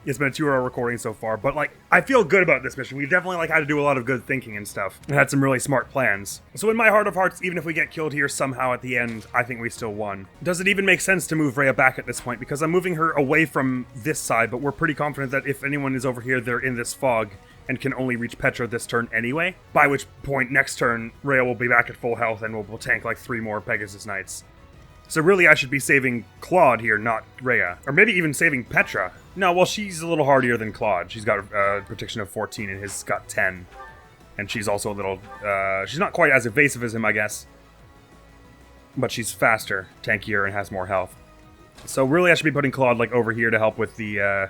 it's been a 2-hour recording so far, but like, I feel good about this mission. We definitely like had to do a lot of good thinking and stuff. And had some really smart plans. So in my heart of hearts, even if we get killed here somehow at the end, I think we still won. Does it even make sense to move Rhea back at this point? Because I'm moving her away from this side, but we're pretty confident that if anyone is over here, they're in this fog and can only reach Petra this turn anyway. By which point, next turn, Rhea will be back at full health and we'll tank like 3 more Pegasus Knights. So really, I should be saving Claude here, not Rhea. Or maybe even saving Petra. No, well, she's a little hardier than Claude. She's got a protection of 14 and his got 10. And she's also a little... she's not quite as evasive as him, I guess. But she's faster, tankier, and has more health. So really, I should be putting Claude like over here to help with the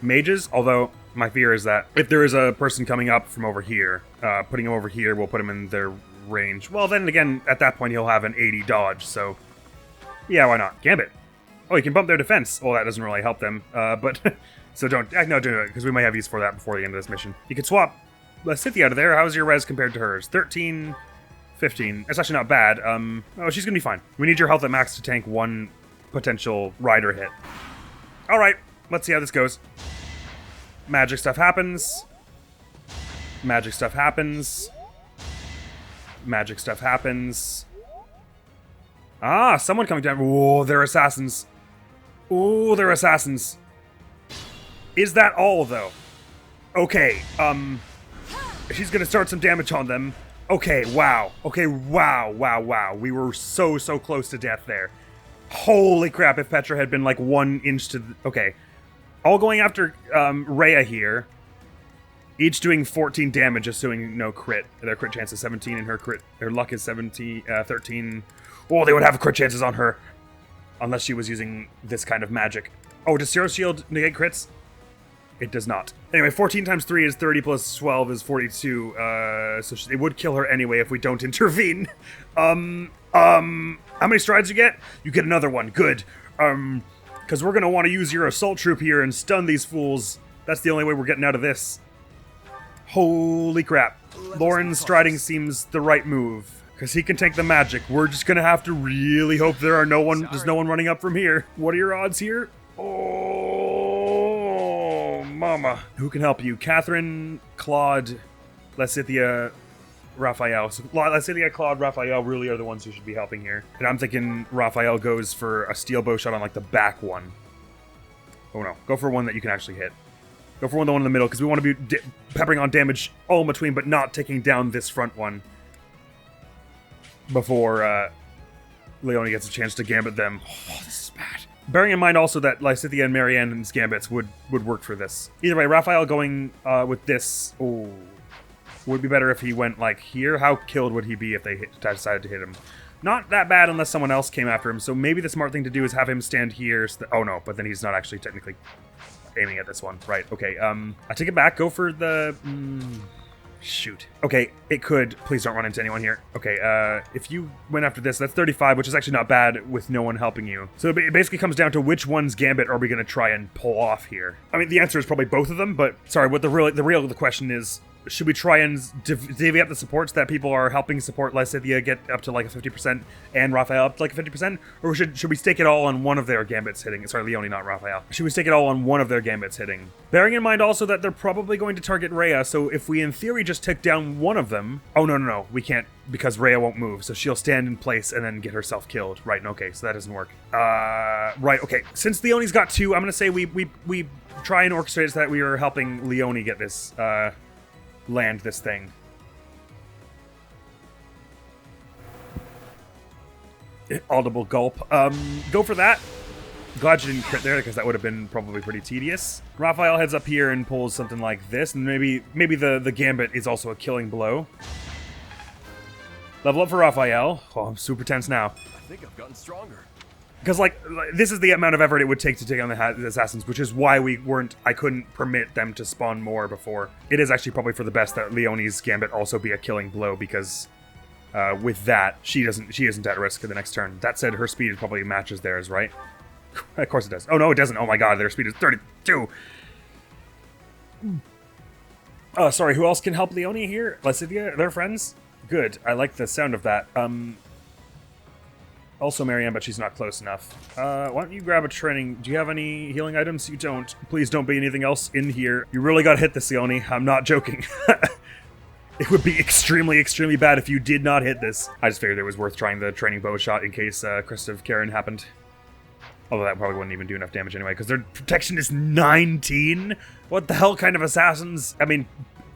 mages. Although, my fear is that if there is a person coming up from over here, putting him over here will put him in their range. Well, then again, at that point, he'll have an 80 dodge, so... Yeah, why not? Gambit. Oh, you can bump their defense. Well, that doesn't really help them, but... so don't do it, because we might have use for that before the end of this mission. You could swap Cynthia out of there. How's your res compared to hers? 13, 15. That's actually not bad. Oh, she's gonna be fine. We need your health at max to tank 1 potential rider hit. Alright, let's see how this goes. Magic stuff happens. Magic stuff happens. Magic stuff happens. Ah, someone coming down. Oh, they're assassins. Oh, they're assassins. Is that all, though? Okay, she's gonna start some damage on them. Okay, wow. Okay, wow. We were so close to death there. Holy crap, if Petra had been like 1 inch to... Okay. All going after Rhea here. Each doing 14 damage, assuming no crit. Their crit chance is 17, and her luck is 13. Oh, they would have crit chances on her. Unless she was using this kind of magic. Oh, does Zero Shield negate crits? It does not. Anyway, 14 times 3 is 30 plus 12 is 42. So it would kill her anyway if we don't intervene. How many strides you get? You get another one. Good. Because we're going to want to use your assault troop here and stun these fools. That's the only way we're getting out of this. Holy crap. Lauren's striding seems the right move. Because he can take the magic. We're just going to have to really hope there's no one running up from here. What are your odds here? Oh, mama. Who can help you? Catherine, Claude, Lysithia, Raphael. So Lysithia, Claude, Raphael really are the ones who should be helping here. And I'm thinking Raphael goes for a steel bow shot on like the back one. Oh no. Go for one that you can actually hit. Go for the one in the middle because we want to be peppering on damage all in between but not taking down this front one before Leone gets a chance to gambit them. Oh, this is bad. Bearing in mind also that Lysithia and Marianne's gambits would work for this. Either way, Raphael going with this. Oh, would be better if he went like here. How killed would he be if they decided to hit him? Not that bad unless someone else came after him. So maybe the smart thing to do is have him stand here. So oh no, but then he's not actually technically aiming at this one. Right, okay. I take it back. Go for the... shoot. Okay, it could. Please don't run into anyone here. Okay, if you went after this, that's 35, which is actually not bad with no one helping you. So it basically comes down to which one's gambit are we going to try and pull off here. I mean, the answer is probably both of them, but sorry, what the question is, should we try and divvy up the supports that people are helping support Lysithia get up to like a 50% and Raphael up to like a 50%? Or should we stake it all on one of their gambits hitting? Sorry, Leone, not Raphael. Should we stake it all on one of their gambits hitting? Bearing in mind also that they're probably going to target Rhea, so if we in theory just took down one of them... Oh, no, we can't because Rhea won't move, so she'll stand in place and then get herself killed. Right, okay, so that doesn't work. Right, okay. Since Leone's got two, I'm going to say we try and orchestrate so that we are helping Leone get this... land this thing. Audible gulp. Go for that. Glad you didn't crit there because that would have been probably pretty tedious. Raphael heads up here and pulls something like this, and maybe the gambit is also a killing blow. Level up for Raphael. Oh, I'm super tense now. I think I've gotten stronger. Because, like, this is the amount of effort it would take to take on the assassins, which is why I couldn't permit them to spawn more before. It is actually probably for the best that Leone's gambit also be a killing blow, because with that, she isn't at risk for the next turn. That said, her speed probably matches theirs, right? Of course it does. Oh, no, it doesn't. Oh my god, their speed is 32! Sorry, who else can help Leone here? Lysithia? They're friends? Good. I like the sound of that. Also Marianne, but she's not close enough. Why don't you grab a training... Do you have any healing items? You don't. Please don't be anything else in here. You really gotta hit this, Leone. I'm not joking. It would be extremely, extremely bad if you did not hit this. I just figured it was worth trying the training bow shot in case Crest of Karen happened. Although that probably wouldn't even do enough damage anyway, because their protection is 19? What the hell kind of assassins? I mean...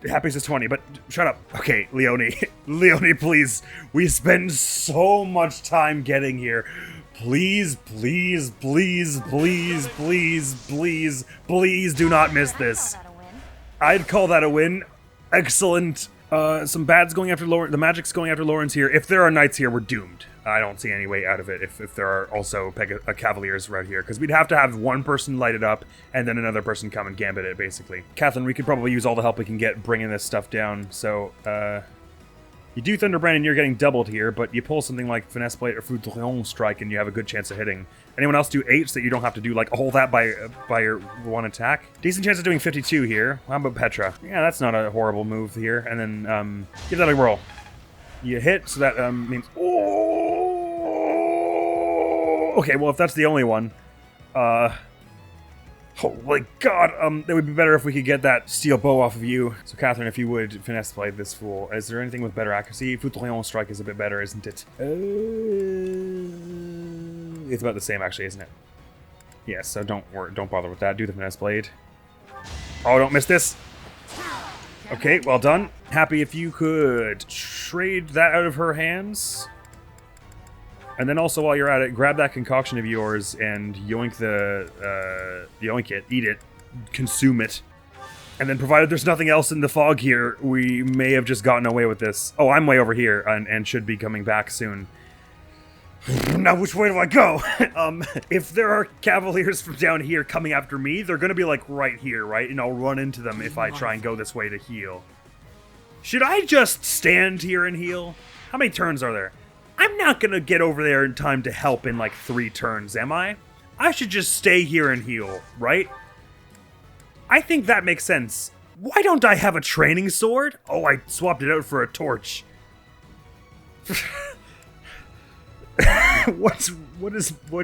Happy's is 20, but shut up. Okay, Leone. Leone, please. We spend so much time getting here. Please, please, please, please, please, please, please do not miss this. I'd call that a win. Excellent. Some bads going after Lauren. The magic's going after Lauren's here. If there are knights here, we're doomed. I don't see any way out of it if there are also cavaliers right here, because we'd have to have one person light it up and then another person come and gambit it, basically. Catherine, we could probably use all the help we can get bringing this stuff down, so, you do Thunderbrand and you're getting doubled here, but you pull something like Finesse Blade or Foudroyant Strike and you have a good chance of hitting. Anyone else do 8 so that you don't have to do, like, all that by your one attack? Decent chance of doing 52 here. How about Petra? Yeah, that's not a horrible move here. And then, give that a roll. You hit, so that, means... Oh! Okay, well, if that's the only one, oh my god, it would be better if we could get that steel bow off of you. So, Catherine, if you would finesse blade this fool. Is there anything with better accuracy? Foudroyant Strike is a bit better, isn't it? It's about the same, actually, isn't it? Yes, so don't bother with that. Do the finesse blade. Oh, don't miss this. Okay, well done. Happy if you could trade that out of her hands. And then also, while you're at it, grab that concoction of yours and yoink yoink it, eat it, consume it. And then, provided there's nothing else in the fog here, we may have just gotten away with this. Oh, I'm way over here and should be coming back soon. Now, which way do I go? If there are cavaliers from down here coming after me, they're gonna be like right here, right? And I'll run into them if I try and go this way to heal. Should I just stand here and heal? How many turns are there? I'm not gonna get over there in time to help in like 3 turns, am I? I should just stay here and heal, right? I think that makes sense. Why don't I have a training sword? Oh, I swapped it out for a torch. What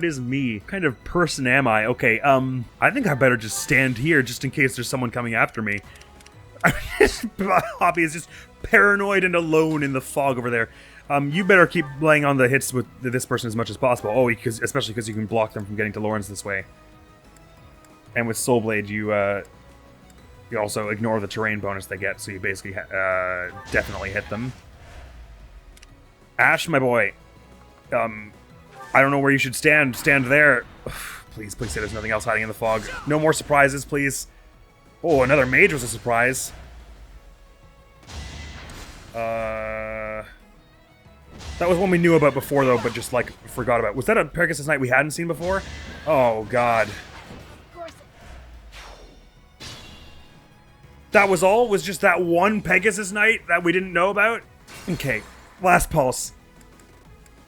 is me? What kind of person am I? Okay, I think I better just stand here just in case there's someone coming after me. Hoppy is just paranoid and alone in the fog over there. You better keep laying on the hits with this person as much as possible. Oh, especially because you can block them from getting to Lawrence this way. And with Soul Blade, you also ignore the terrain bonus they get, so you basically definitely hit them. Ash, my boy. I don't know where you should stand. Stand there. Please say there's nothing else hiding in the fog. No more surprises, please. Oh, another mage was a surprise. That was one we knew about before, though, but just, like, forgot about. Was that a Pegasus Knight we hadn't seen before? Oh, God. That was all? Was just that one Pegasus Knight that we didn't know about? Okay, last pulse.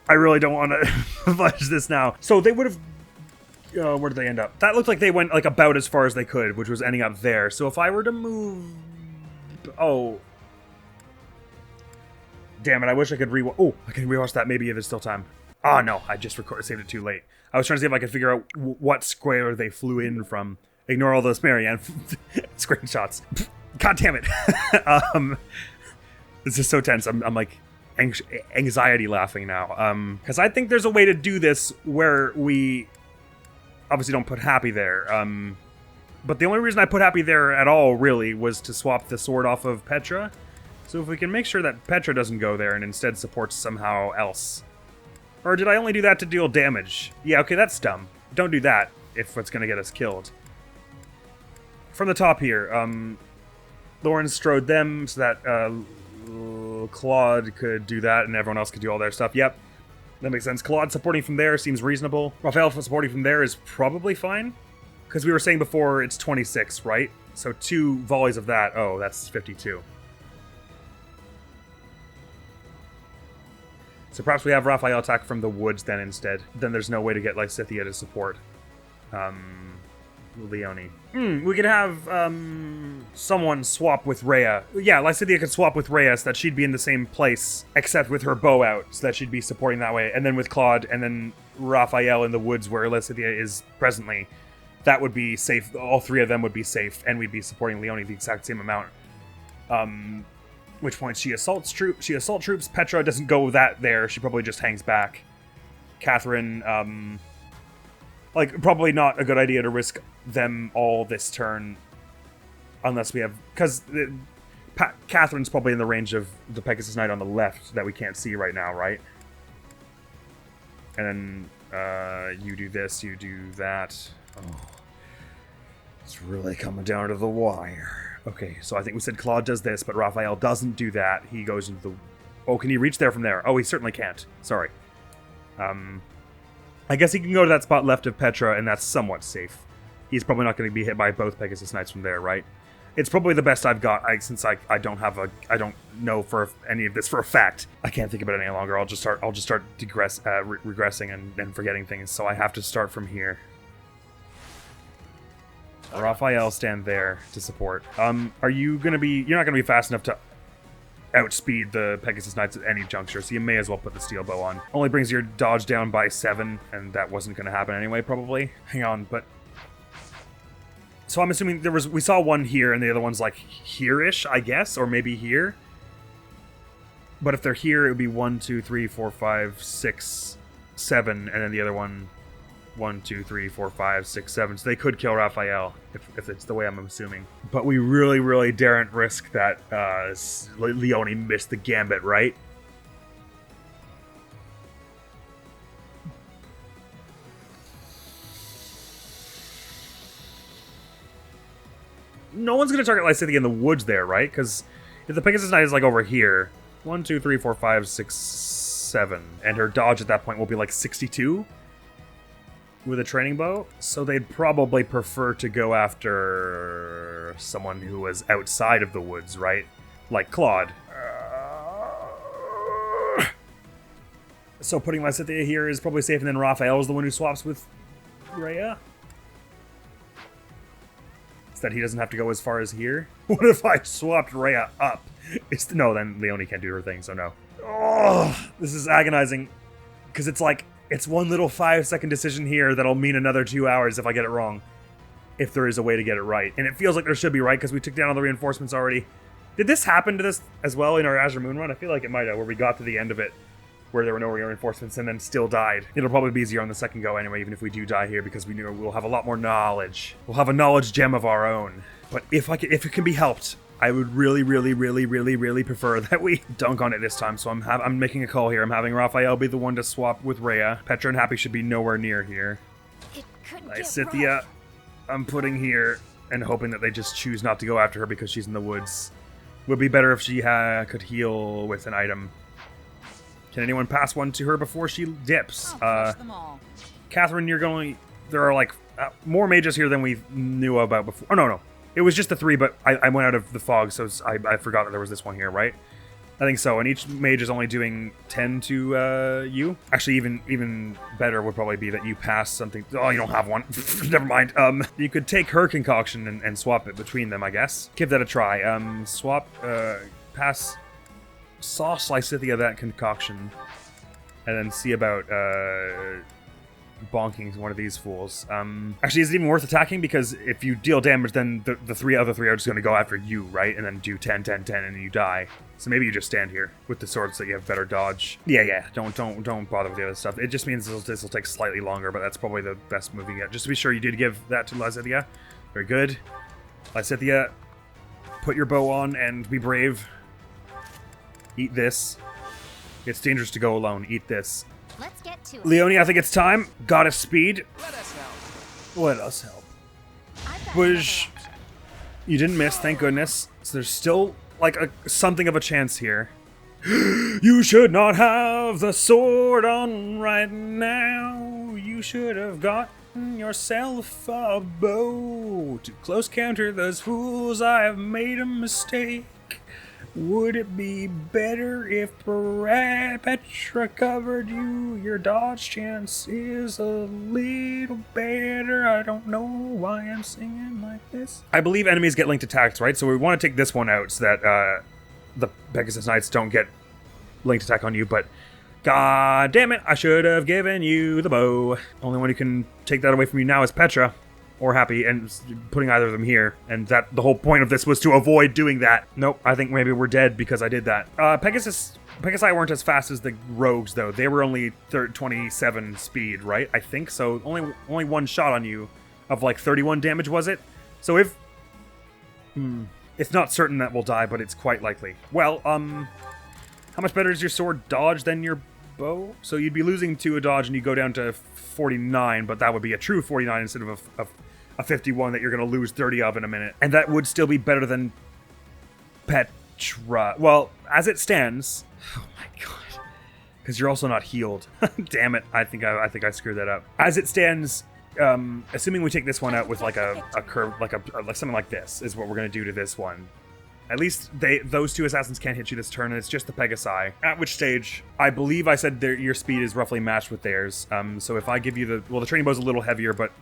I really don't want to fudge this now. So they would have... where did they end up? That looked like they went like about as far as they could, which was ending up there. So if I were to move... Oh. Damn it, I wish I could rewatch... Oh, I can rewatch that maybe if there's still time. Oh, no, I just saved it too late. I was trying to see if I could figure out what square they flew in from. Ignore all those Marianne screenshots. God damn it. This is so tense. I'm like... anxiety laughing now, because I think there's a way to do this where we obviously don't put Happy there, but the only reason I put Happy there at all really was to swap the sword off of Petra. So if we can make sure that Petra doesn't go there and instead supports somehow else. Or did I only do that to deal damage? Yeah, okay, that's dumb. Don't do that if it's gonna get us killed. From the top here, Lauren strode them so that Claude could do that and everyone else could do all their stuff. Yep, that makes sense. Claude supporting from there seems reasonable. Raphael supporting from there is probably fine, because we were saying before it's 26, right? So 2 volleys of that. Oh, that's 52. So perhaps we have Raphael attack from the woods then instead. Then there's no way to get Lysithea to support Leone. We could have someone swap with Rhea. Yeah, Lysithea could swap with Rhea so that she'd be in the same place, except with her bow out, so that she'd be supporting that way. And then with Claude, and then Raphael in the woods where Lysithea is presently. That would be safe. All 3 of them would be safe, and we'd be supporting Leone the exact same amount. Which point she assaults troops. Petra doesn't go there. She probably just hangs back. Catherine, like, probably not a good idea to risk them all this turn. Unless we have... Because Catherine's probably in the range of the Pegasus Knight on the left that we can't see right now, right? And then you do this, you do that. Oh. It's really coming down to the wire. Okay, so I think we said Claude does this, but Raphael doesn't do that. He goes into the... Oh, can he reach there from there? Oh, he certainly can't. Sorry. I guess he can go to that spot left of Petra, and that's somewhat safe. He's probably not going to be hit by both Pegasus Knights from there, right? It's probably the best I've got, since I don't know for any of this for a fact. I can't think about it any longer. I'll just start regressing and forgetting things, so I have to start from here. Raphael, stand there to support. Are you going to be... You're not going to be fast enough to outspeed the Pegasus Knights at any juncture, so you may as well put the steel bow on. Only brings your dodge down by 7, and that wasn't going to happen anyway, probably. Hang on, but... So I'm assuming we saw one here, and the other one's like here-ish, I guess, or maybe here. But if they're here, it would be 1, 2, 3, 4, 5, 6, 7, and then the other one 1, 2, 3, 4, 5, 6, 7. So they could kill Raphael, if it's the way I'm assuming. But we really, really daren't risk that Leone missed the gambit, right? No one's going to target Lysithea in the woods there, right? Because if the Pegasus Knight is like over here, 1, 2, 3, 4, 5, 6, 37. And her dodge at that point will be like 62 with a training bow. So they'd probably prefer to go after someone who was outside of the woods, right? Like Claude. So putting Lysithea here is probably safe, and then Raphael is the one who swaps with Rhea. So that he doesn't have to go as far as here. What if I swapped Rhea up? No, then Leonie can't do her thing, so no. Oh, this is agonizing. Because it's like, it's one little 5-second decision here that'll mean another 2 hours if I get it wrong. If there is a way to get it right. And it feels like there should be, right? Because we took down all the reinforcements already. Did this happen to this as well in our Azure Moon run? I feel like it might have, where we got to the end of it, where there were no reinforcements and then still died. It'll probably be easier on the second go anyway, even if we do die here, because we know we'll have a lot more knowledge. We'll have a knowledge gem of our own. But if it can be helped, I would really prefer that we dunk on it this time. So I'm making a call here. I'm having Raphael be the one to swap with Rhea. Petra and Happy should be nowhere near here. It could get Lysithea, rough. I'm putting here and hoping that they just choose not to go after her because she's in the woods. Would be better if she could heal with an item. Can anyone pass one to her before she dips? I'll crush them all. Catherine, you're going... There are, like, more mages here than we knew about before. Oh, no. It was just the 3, but I went out of the fog, so I forgot that there was this one here, right? I think so, and each mage is only doing 10 to you. Actually, even better would probably be that you pass something... Oh, you don't have one. Never mind. You could take her concoction and swap it between them, I guess. Give that a try. Pass... Sauce Lysithea that concoction, and then see about bonking one of these fools. Actually, is it even worth attacking? Because if you deal damage, then the other three are just going to go after you, right? And then do 10, 10, 10, and you die. So maybe you just stand here with the swords so you have better dodge. Yeah. Don't bother with the other stuff. It just means this will take slightly longer, but that's probably the best move you get. Just to be sure, you did give that to Lysithea. Very good. Lysithea, put your bow on and be brave. Eat this. It's dangerous to go alone. Eat this. Let's get to it. Leonie, I think it's time. Goddess speed. Let us help. Let us help. I've got Push. You didn't miss, thank goodness. So there's still, like, something of a chance here. You should not have the sword on right now. You should have gotten yourself a bow. To close counter those fools, I have made a mistake. Would it be better if Petra covered you? Your dodge chance is a little better. I don't know why I'm singing like this. I believe enemies get linked attacks, right? So we want to take this one out so that the Pegasus Knights don't get linked attack on you, but god damn it, I should have given you the bow. Only one who can take that away from you now is Petra. Or Happy, and putting either of them here. And that the whole point of this was to avoid doing that. Nope, I think maybe we're dead because I did that. Pegasi weren't as fast as the rogues, though. They were only 27 speed, right? I think so. Only one shot on you of like 31 damage, was it? So if... it's not certain that we'll die, but it's quite likely. Well, how much better is your sword dodge than your bow? So you'd be losing 2 a dodge and you go down to 49, but that would be a true 49 instead of a 51 that you're going to lose 30 of in a minute. And that would still be better than Petra. Well, as it stands... Oh my god. Because you're also not healed. Damn it. I think I screwed that up. As it stands, assuming we take this one out with like a curve, like something like this, is what we're going to do to this one. At least those 2 assassins can't hit you this turn, and it's just the Pegasi. At which stage, I believe I said your speed is roughly matched with theirs. So if I give you the training bow's a little heavier, but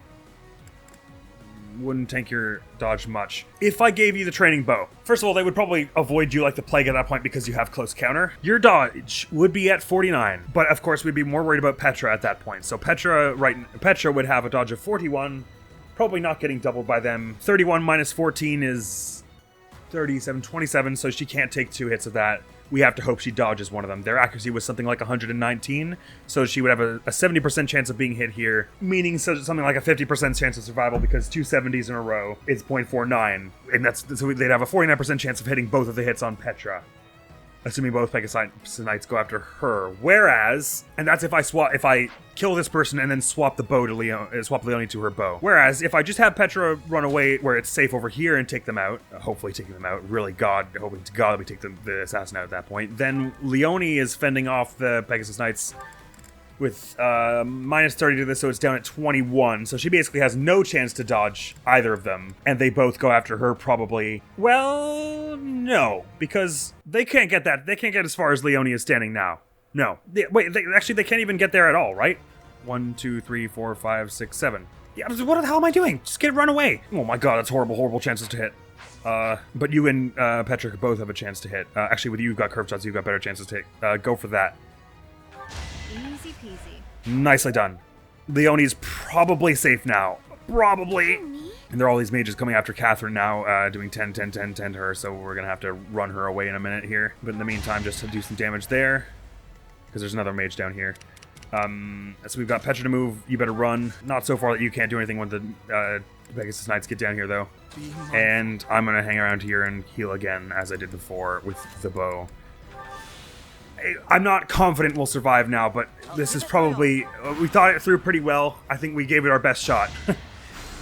wouldn't tank your dodge much. If I gave you the training bow, first of all, they would probably avoid you like the plague at that point because you have close counter. Your dodge would be at 49, but of course we'd be more worried about Petra at that point. So Petra would have a dodge of 41, probably not getting doubled by them. 31 minus 14 is 37, 27, so she can't take 2 hits of that. We have to hope she dodges one of them. Their accuracy was something like 119, so she would have a 70% chance of being hit here, meaning something like a 50% chance of survival because 2 70s in a row is 0.49, and so they'd have a 49% chance of hitting both of the hits on Petra. assuming both Pegasus Knights go after her. Whereas, and that's if I kill this person and then swap the bow to swap Leonie to her bow. Whereas, if I just have Petra run away where it's safe over here and take them out, hopefully taking them out, really hoping to God we take the assassin out at that point, then Leonie is fending off the Pegasus Knights with minus 30 to this, so it's down at 21. So she basically has no chance to dodge either of them. And they both go after her probably. Well, no. Because they can't get that. They can't get as far as Leonie is standing now. No. Actually, they can't even get there at all, right? 1, 2, 3, 4, 5, 6, 7. Yeah, what the hell am I doing? Just run away. Oh my god, that's horrible, horrible chances to hit. But you and Petra both have a chance to hit. Actually, with you, you've got curved shots, you've got better chances to hit. Go for that. Easy peasy. Nicely done. Leonie's probably safe now. Probably. And there are all these mages coming after Catherine now, doing 10, 10, 10, 10 to her, so we're going to have to run her away in a minute here. But in the meantime, just to do some damage there, because there's another mage down here. So we've got Petra to move. You better run. Not so far that you can't do anything when the Pegasus Knights get down here, though. And I'm going to hang around here and heal again, as I did before with the bow. I'm not confident we'll survive now, but this is probably... we thought it through pretty well. I think we gave it our best shot.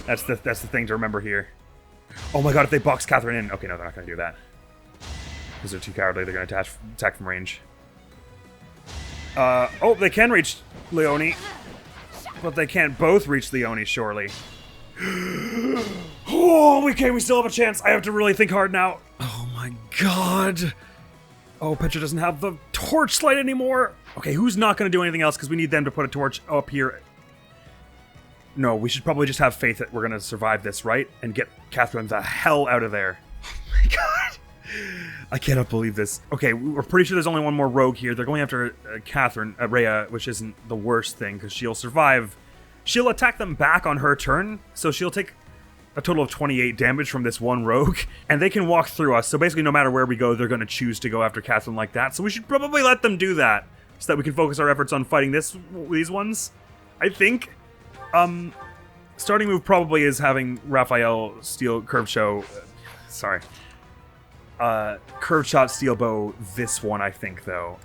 That's the thing to remember here. Oh my god, if they box Catherine in... Okay, no, they're not going to do that. Because they're too cowardly. They're going to attack from range. Oh, they can reach Leonie. But they can't both reach Leonie, surely. Oh, okay, we still have a chance. I have to really think hard now. Oh my god. Oh, Petra doesn't have the torchlight anymore. Okay, who's not going to do anything else? Because we need them to put a torch up here. No, we should probably just have faith that we're going to survive this, right? And get Catherine the hell out of there. Oh my god. I cannot believe this. Okay, we're pretty sure there's only one more rogue here. They're going after Catherine, Rhea, which isn't the worst thing, because she'll survive. She'll attack them back on her turn, so she'll take a total of 28 damage from this one rogue, and they can walk through us, so basically no matter where we go, they're going to choose to go after Catherine like that, so we should probably let them do that, so that we can focus our efforts on fighting these ones, I think. Starting move probably is having Raphael steal curved shot steel bow this one, I think, though.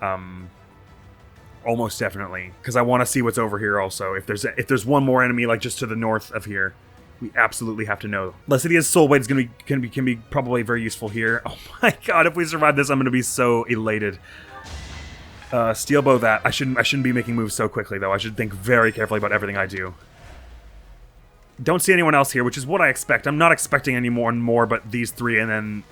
Almost definitely, because I want to see what's over here also. If there's one more enemy, like just to the north of here, we absolutely have to know. Lesidia's Soul Blade is can be probably very useful here. Oh my god, if we survive this, I'm going to be so elated. Steel bow that. I shouldn't be making moves so quickly, though. I should think very carefully about everything I do. Don't see anyone else here, which is what I expect. I'm not expecting any more and more, but these three, and then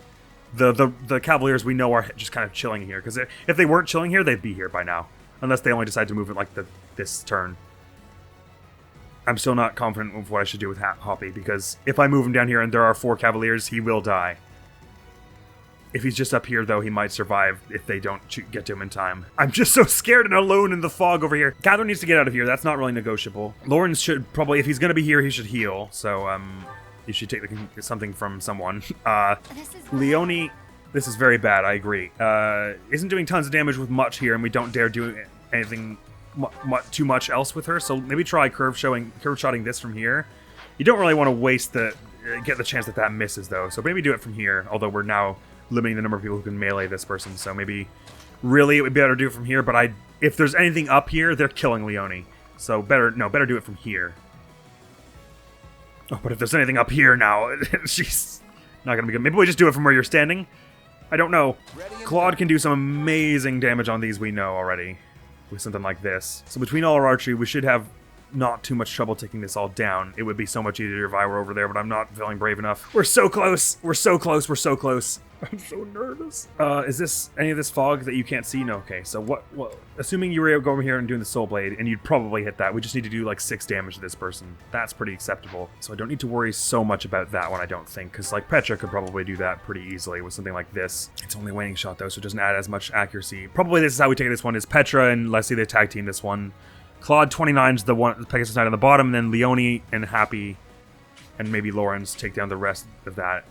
the Cavaliers we know are just kind of chilling here. Because if they weren't chilling here, they'd be here by now. Unless they only decide to move it like this turn. I'm still not confident with what I should do with Hoppy, because if I move him down here and there are 4 Cavaliers, he will die. If he's just up here, though, he might survive if they don't get to him in time. I'm just so scared and alone in the fog over here. Catherine needs to get out of here. That's not really negotiable. Lawrence should probably, if he's going to be here, he should heal. So, you should take something from someone. Leonie, this is very bad, I agree. Isn't doing tons of damage with much here, and we don't dare do anything too much else with her, so maybe try curve shotting this from here. You don't really want to waste get the chance that misses, though, so maybe do it from here, although we're now limiting the number of people who can melee this person, so maybe really it would be better to do it from here, but if there's anything up here, they're killing Leonie, so better do it from here. Oh, but if there's anything up here now, she's not gonna be good. Maybe we just do it from where you're standing? I don't know. Claude can do some amazing damage on these, we know already, with something like this. So between all our archery, we should have not too much trouble taking this all down. It would be so much easier if I were over there, but I'm not feeling brave enough. We're so close! We're so close, we're so close. I'm so nervous. Is this any of this fog that you can't see? No, okay. So what assuming you were able to go over here and doing the Soul Blade, and you'd probably hit that, we just need to do like 6 damage to this person. That's pretty acceptable. So I don't need to worry so much about that one, I don't think, because like Petra could probably do that pretty easily with something like this. It's only waning shot though, so it doesn't add as much accuracy. Probably this is how we take this one, is Petra and Leslie, they tag team this one. Claude 29 is the one, Pegasus Knight on the bottom, and then Leonie and Happy and maybe Lawrence take down the rest of that.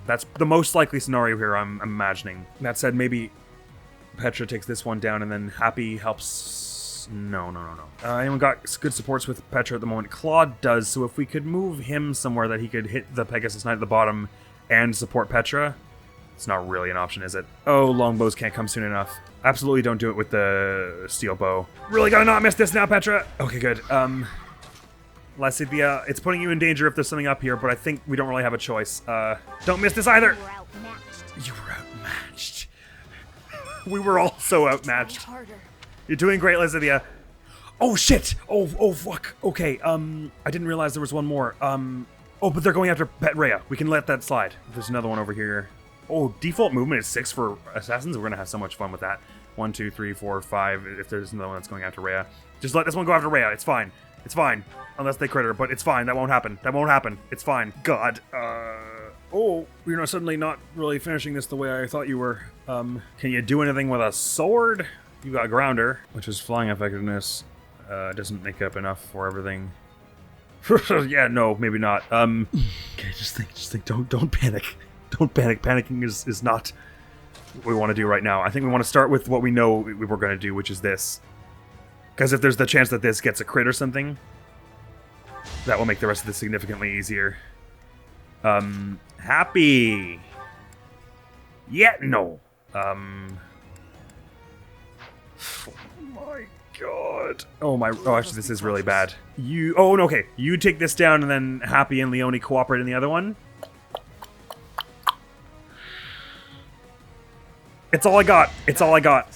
That's the most likely scenario here, I'm imagining. That said, maybe Petra takes this one down and then Happy helps... No. Anyone got good supports with Petra at the moment? Claude does, so if we could move him somewhere that he could hit the Pegasus Knight at the bottom and support Petra, It's not really an option, is it? Oh, longbows can't come soon enough. Absolutely don't do it with the steel bow. Really gotta not miss this now, Petra. Okay, good. Lasithia, it's putting you in danger if there's something up here, but I think we don't really have a choice. Don't miss this either. We're outmatched. You were outmatched. We were all so outmatched. Try harder. You're doing great, Lasithia. Oh, shit. Oh, fuck. Okay, I didn't realize there was one more. Oh, but they're going after Pet Rhea. We can let that slide. There's another one over here. Oh, default movement is 6 for assassins. We're gonna have so much fun with that. 1, 2, 3, 4, 5. If there's another one that's going after Rhea, just let this one go after Rhea. It's fine. It's fine. Unless they crit her, but it's fine. That won't happen. That won't happen. It's fine. God. Oh, you're not suddenly not really finishing this the way I thought you were. Can you do anything with a sword? You got Grounder, which is flying effectiveness. Doesn't make up enough for everything. Yeah, no, maybe not. Okay, just think. Don't panic. Don't panic. Panicking is not what we want to do right now. I think we want to start with what we know we were going to do, which is this. Because if there's the chance that this gets a crit or something, that will make the rest of this significantly easier. Happy. Yeah, no. Oh my god. Oh, actually, this is really bad. Oh, no, okay. You take this down, and then Happy and Leone cooperate in the other one. It's all I got. It's all I got.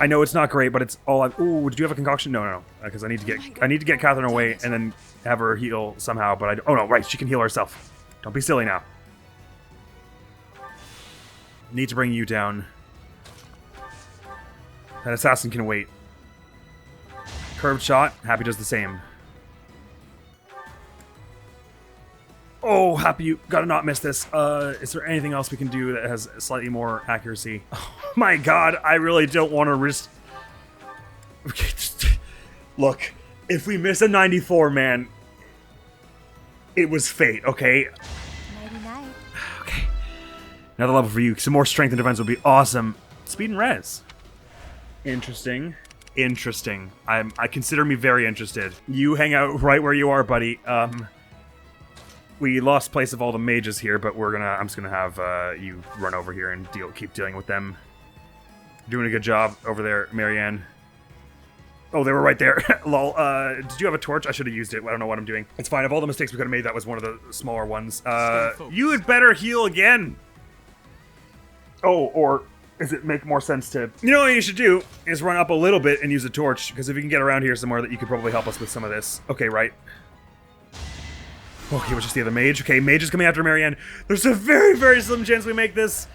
I know it's not great, but it's all I... Ooh, did you have a concoction? No. Because I need to get Catherine away and then have her heal somehow, but oh no, right, she can heal herself. Don't be silly now. Need to bring you down. That assassin can wait. Curved shot. Happy does the same. Oh, Happy, you gotta not miss this. Is there anything else we can do that has slightly more accuracy? Oh my god, I really don't want to risk... Okay, look, if we miss a 94, man, it was fate, okay? Nighty-night. Okay. Another level for you. Some more strength and defense would be awesome. Speed and res. Interesting. I consider me very interested. You hang out right where you are, buddy. We lost place of all the mages here, but I'm just gonna have you run over here and keep dealing with them. Doing a good job over there, Marianne. Oh, they were right there. Lol. Did you have a torch? I should have used it. I don't know what I'm doing. It's fine. Of all the mistakes we could have made, that was one of the smaller ones. You had better heal again. Oh, or does it make more sense to... You know what you should do is run up a little bit and use a torch, because if you can get around here somewhere, that you could probably help us with some of this. Okay, right. Okay, was just the other mage. Okay, mage is coming after Marianne. There's a very, very slim chance we make this.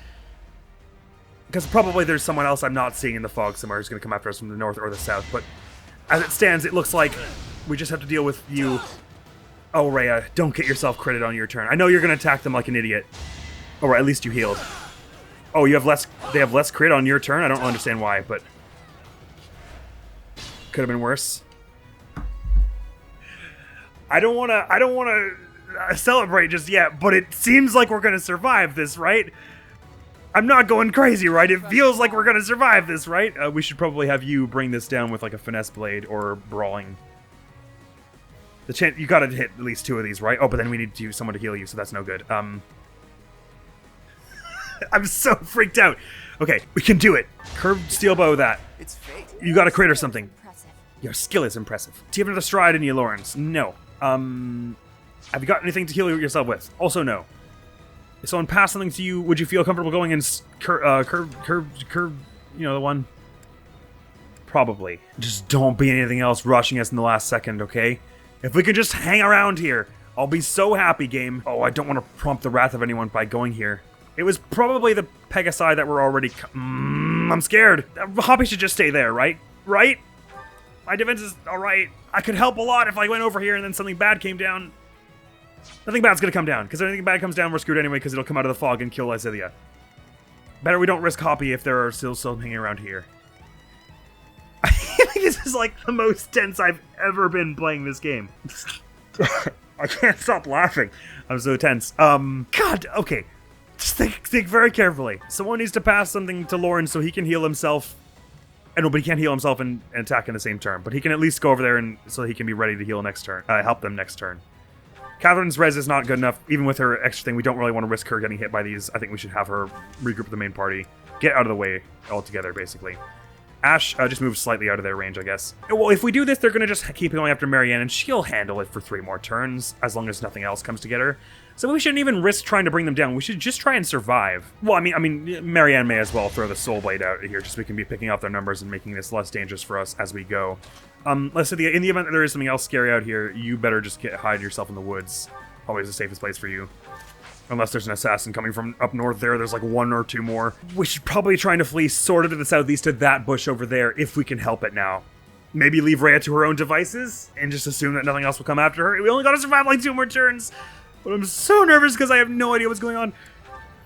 Because probably there's someone else I'm not seeing in the fog somewhere who's going to come after us from the north or the south. But as it stands, it looks like we just have to deal with you. Oh, Rhea, don't get yourself critted on your turn. I know you're going to attack them like an idiot. Or at least you healed. Oh, they have less crit on your turn? I don't understand why, but... Could have been worse. I don't want to celebrate just yet, but it seems like we're gonna survive this, right? I'm not going crazy, right? It feels like we're gonna survive this, right? We should probably have you bring this down with like a finesse blade or brawling. The chance you gotta hit at least 2 of these, right? Oh, but then we need someone to heal you, so that's no good. I'm so freaked out. Okay, we can do it. Curved steel bow that. It's fate. You got a crit or something. Impressive. Your skill is impressive. Do you have another stride in you, Lawrence? No. Have you got anything to heal yourself with? Also, no. If someone passed something to you, would you feel comfortable going in curve, you know, the one? Probably. Just don't be anything else rushing us in the last second, okay? If we could just hang around here, I'll be so happy, game. Oh, I don't want to prompt the wrath of anyone by going here. It was probably the Pegasi that were already... I'm scared. Hoppy should just stay there, right? Right? My defense is alright. I could help a lot if I went over here and then something bad came down. Nothing bad's gonna come down, because if anything bad comes down, we're screwed anyway, because it'll come out of the fog and kill Lysithia. Better we don't risk Hoppy if there are still some hanging around here. I think this is like the most tense I've ever been playing this game. I can't stop laughing. I'm so tense. God, okay. Just think very carefully. Someone needs to pass something to Lauren so he can heal himself. But he can't heal himself and attack in the same turn. But he can at least go over there and so he can be ready to heal next turn. Help them next turn. Catherine's res is not good enough. Even with her extra thing, we don't really want to risk her getting hit by these. I think we should have her regroup with the main party. Get out of the way altogether, basically. Ash just moves slightly out of their range, I guess. Well, if we do this, they're going to just keep going after Marianne, and she'll handle it for 3 more turns, as long as nothing else comes to get her. So we shouldn't even risk trying to bring them down. We should just try and survive. Well, I mean, Marianne may as well throw the Soul Blade out here, just so we can be picking off their numbers and making this less dangerous for us as we go. Let's say in the event that there is something else scary out here, you better just hide yourself in the woods. Always the safest place for you. Unless there's an assassin coming from up north there. There's like 1 or 2 more. We should probably try to flee sort of to the southeast to that bush over there, if we can help it now. Maybe leave Rhea to her own devices, and just assume that nothing else will come after her. We only gotta survive like 2 more turns. But I'm so nervous because I have no idea what's going on.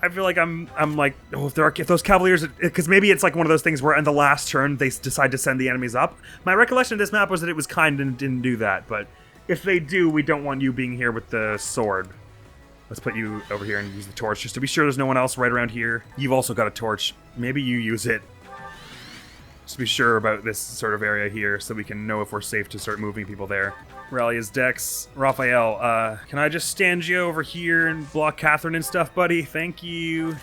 I feel like I'm like, oh, if those Cavaliers, because maybe it's like one of those things where in the last turn they decide to send the enemies up. My recollection of this map was that it was kind and didn't do that, but if they do, we don't want you being here with the sword. Let's put you over here and use the torch just to be sure there's no one else right around here. You've also got a torch. Maybe you use it. Just be sure about this sort of area here so we can know if we're safe to start moving people there. Rallia's Dex. Raphael, can I just stand you over here and block Catherine and stuff, buddy? Thank you.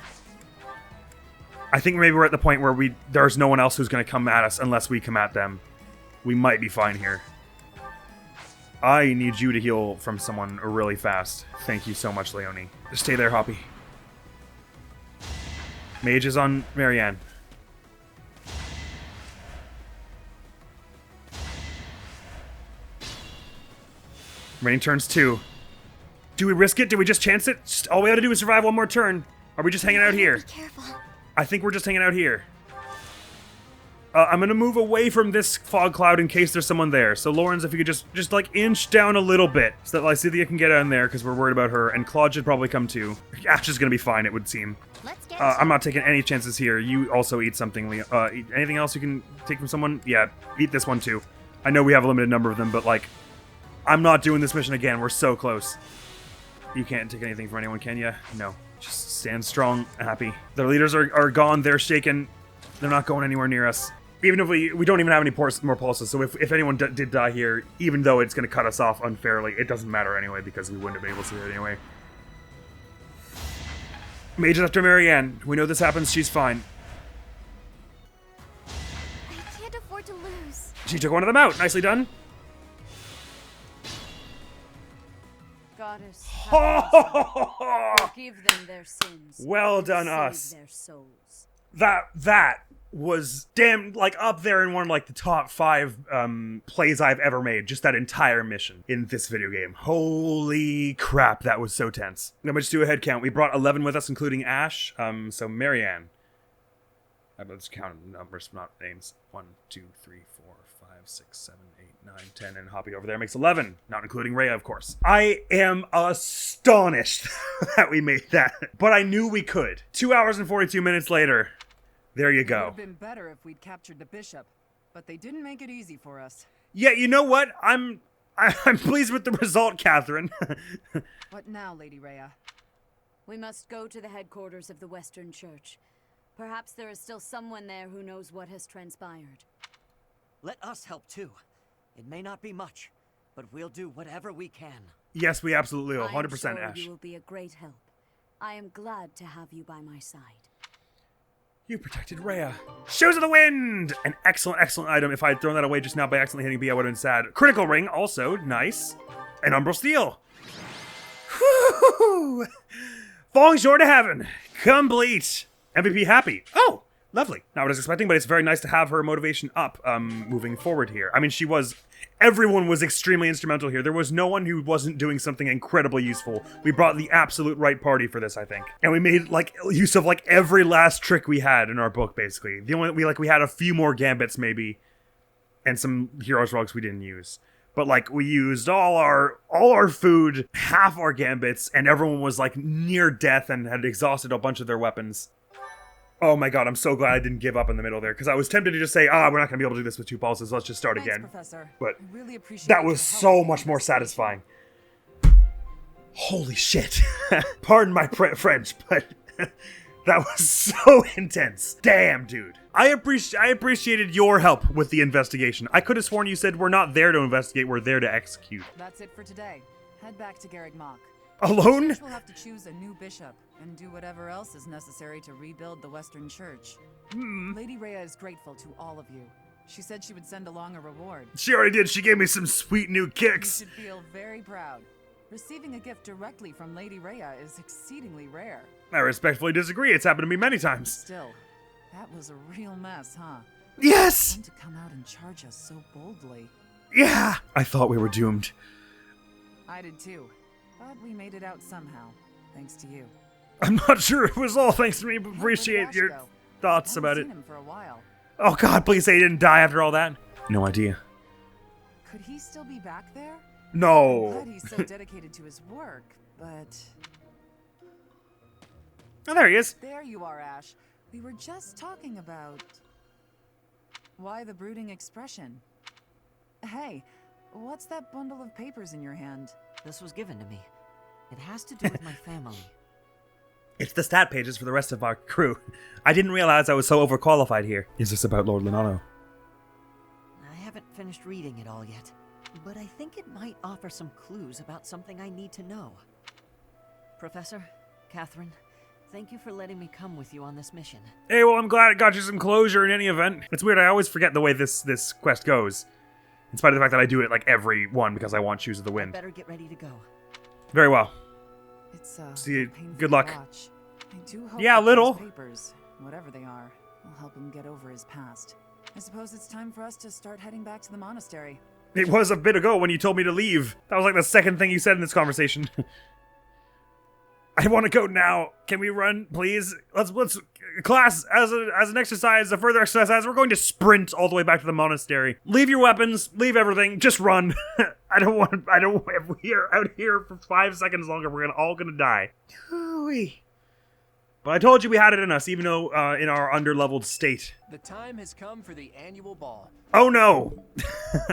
I think maybe we're at the point where there's no one else who's going to come at us unless we come at them. We might be fine here. I need you to heal from someone really fast. Thank you so much, Leonie. Just stay there, Hoppy. Mage is on Marianne. Remaining turns 2. Do we risk it? Do we just chance it? All we gotta do is survive 1 more turn. Are we just hanging out here? Be careful. I think we're just hanging out here. I'm gonna move away from this fog cloud in case there's someone there. So Lawrence, if you could just like inch down a little bit so that Lysithea can get in there because we're worried about her, and Claude should probably come too. Ash is gonna be fine, it would seem. Let's get I'm not taking any chances here. You also eat something, anything else you can take from someone? Yeah, eat this one too. I know we have a limited number of them, but like, I'm not doing this mission again. We're so close. You can't take anything from anyone, can you? No. Just stand strong, happy. Their leaders are gone. They're shaken. They're not going anywhere near us. Even if we don't even have any more pulses, so if anyone did die here, even though it's going to cut us off unfairly, it doesn't matter anyway, because we wouldn't have been able to do it anyway. Mage is after Marianne. We know this happens. She's fine. I can't afford to lose. She took one of them out. Nicely done. Goddess, Oh! forgive them their sins. Well and done, save us. Their souls. That was damn, like, up there in one of like the top 5 plays I've ever made. Just that entire mission in this video game. Holy crap, that was so tense. Now let's do a head count. We brought 11 with us, including Ash. So Marianne. Let's count numbers, not names. 1, 2, 3, 4, 5, 6, 7, 8, 9, 10, and Hoppy over there makes 11, not including Rhea, of course. I am astonished that we made that, but I knew we could. 2 hours and 42 minutes later, there you It would go. have been better if we'd captured the bishop, but they didn't make it easy for us. Yeah, you know what? I'm pleased with the result, Catherine. What now, Lady Rhea? We must go to the headquarters of the Western Church. Perhaps there is still someone there who knows what has transpired. Let us help too. It may not be much, but we'll do whatever we can. Yes, we absolutely will. I am 100% sure Ash. you will be a great help. I am glad to have you by my side. You protected Rhea. Shoes of the Wind! An excellent, excellent item. If I had thrown that away just now by accidentally hitting B, I would have been sad. Critical Ring, also nice. And Umbral Steel. Whew! Falling short of heaven. Complete. MVP happy. Oh, lovely. Not what I was expecting, but it's very nice to have her motivation up moving forward here. I mean, everyone was extremely instrumental here. There was no one who wasn't doing something incredibly useful. We brought the absolute right party for this, I think. And we made like use of like every last trick we had in our book, basically. The only we had a few more gambits maybe, and some heroes rugs we didn't use. But like we used all our food, half our gambits, and everyone was like near death and had exhausted a bunch of their weapons. Oh my god, I'm so glad I didn't give up in the middle there, because I was tempted to just say, we're not going to be able to do this with 2 pulses, let's just start Thanks, again. Professor. But I really appreciate that your was help so with much the more investigation. satisfying. Holy shit. Pardon my French, but that was so intense. Damn, dude. I appreciated your help with the investigation. I could have sworn you said we're not there to investigate, we're there to execute. That's it for today. Head back to Garreg Mach. Alone? We'll have to choose a new bishop and do whatever else is necessary to rebuild the Western Church. Lady Rhea is grateful to all of you. She said she would send along a reward. She already did. She gave me some sweet new You kicks. should feel very proud. Receiving a gift directly from Lady Rhea is exceedingly rare. I respectfully disagree. It's happened to me many times. Still, that was a real mess, huh? Yes! And to come out and charge us so boldly. Yeah! I thought we were doomed. I did too. But we made it out somehow, thanks to you. I'm not sure it was all thanks to me, but appreciate your thoughts Haven't about seen it. him for a while. Oh god, please say he didn't die after all that. No idea. Could he still be back there? I'm No. glad he's so dedicated to his work, but... Oh, there he is. There you are, Ash. We were just talking about... Why the brooding expression? Hey, what's that bundle of papers in your hand? This was given to me. It has to do with my family. It's the stat pages for the rest of our crew. I didn't realize I was so overqualified here. Is this about Lord Lonato? I haven't finished reading it all yet, but I think it might offer some clues about something I need to know. Professor, Catherine, thank you for letting me come with you on this mission. Hey, well, I'm glad it got you some closure in any event. It's weird, I always forget the way this quest goes. In spite of the fact that I do it like every one because I want Shoes of the I Wind. better get ready to go. Very well. It's See you. painful Good to luck. watch. I do hope Yeah, that little. those papers, whatever they are, will help him get over his past. I suppose it's time for us to start heading back to the monastery. It was a bit ago when you told me to leave. That was like the second thing you said in this conversation. I want to go now. Can we run, please? Let's class as an exercise, a further exercise. We're going to sprint all the way back to the monastery. Leave your weapons, leave everything, just run. I don't want. If we are out here for 5 seconds longer, we're all gonna die. Hoo-wee. But I told you we had it in us, even though in our underleveled state. The time has come for the annual ball. Oh no!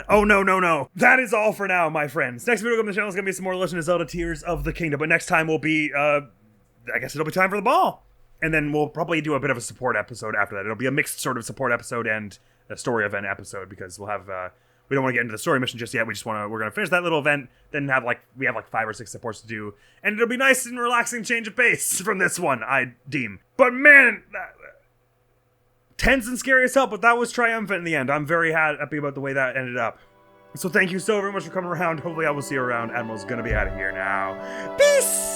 Oh no. That is all for now, my friends. Next video on the channel is going to be some more Legend of Zelda Tears of the Kingdom, but next time will be, I guess it'll be time for the ball. And then we'll probably do a bit of a support episode after that. It'll be a mixed sort of support episode and a story event episode, because we'll have, we don't want to get into the story mission just yet. We're going to finish that little event, then we have like 5 or 6 supports to do. And it'll be nice and relaxing change of pace from this one, I deem. But man, tense and scary as hell, but that was triumphant in the end. I'm very happy about the way that ended up. So thank you so very much for coming around. Hopefully I will see you around. Admiral's gonna be out of here now. Peace!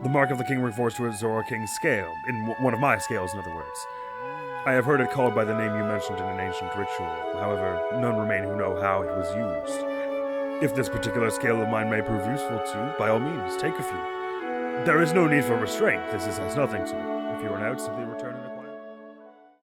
The mark of the king refers to a Zora King scale, in one of my scales, in other words. I have heard it called by the name you mentioned in an ancient ritual. However, none remain who know how it was used. If this particular scale of mine may prove useful to you, by all means, take a few. There is no need for restraint. This has nothing to it. If you are out, simply return in a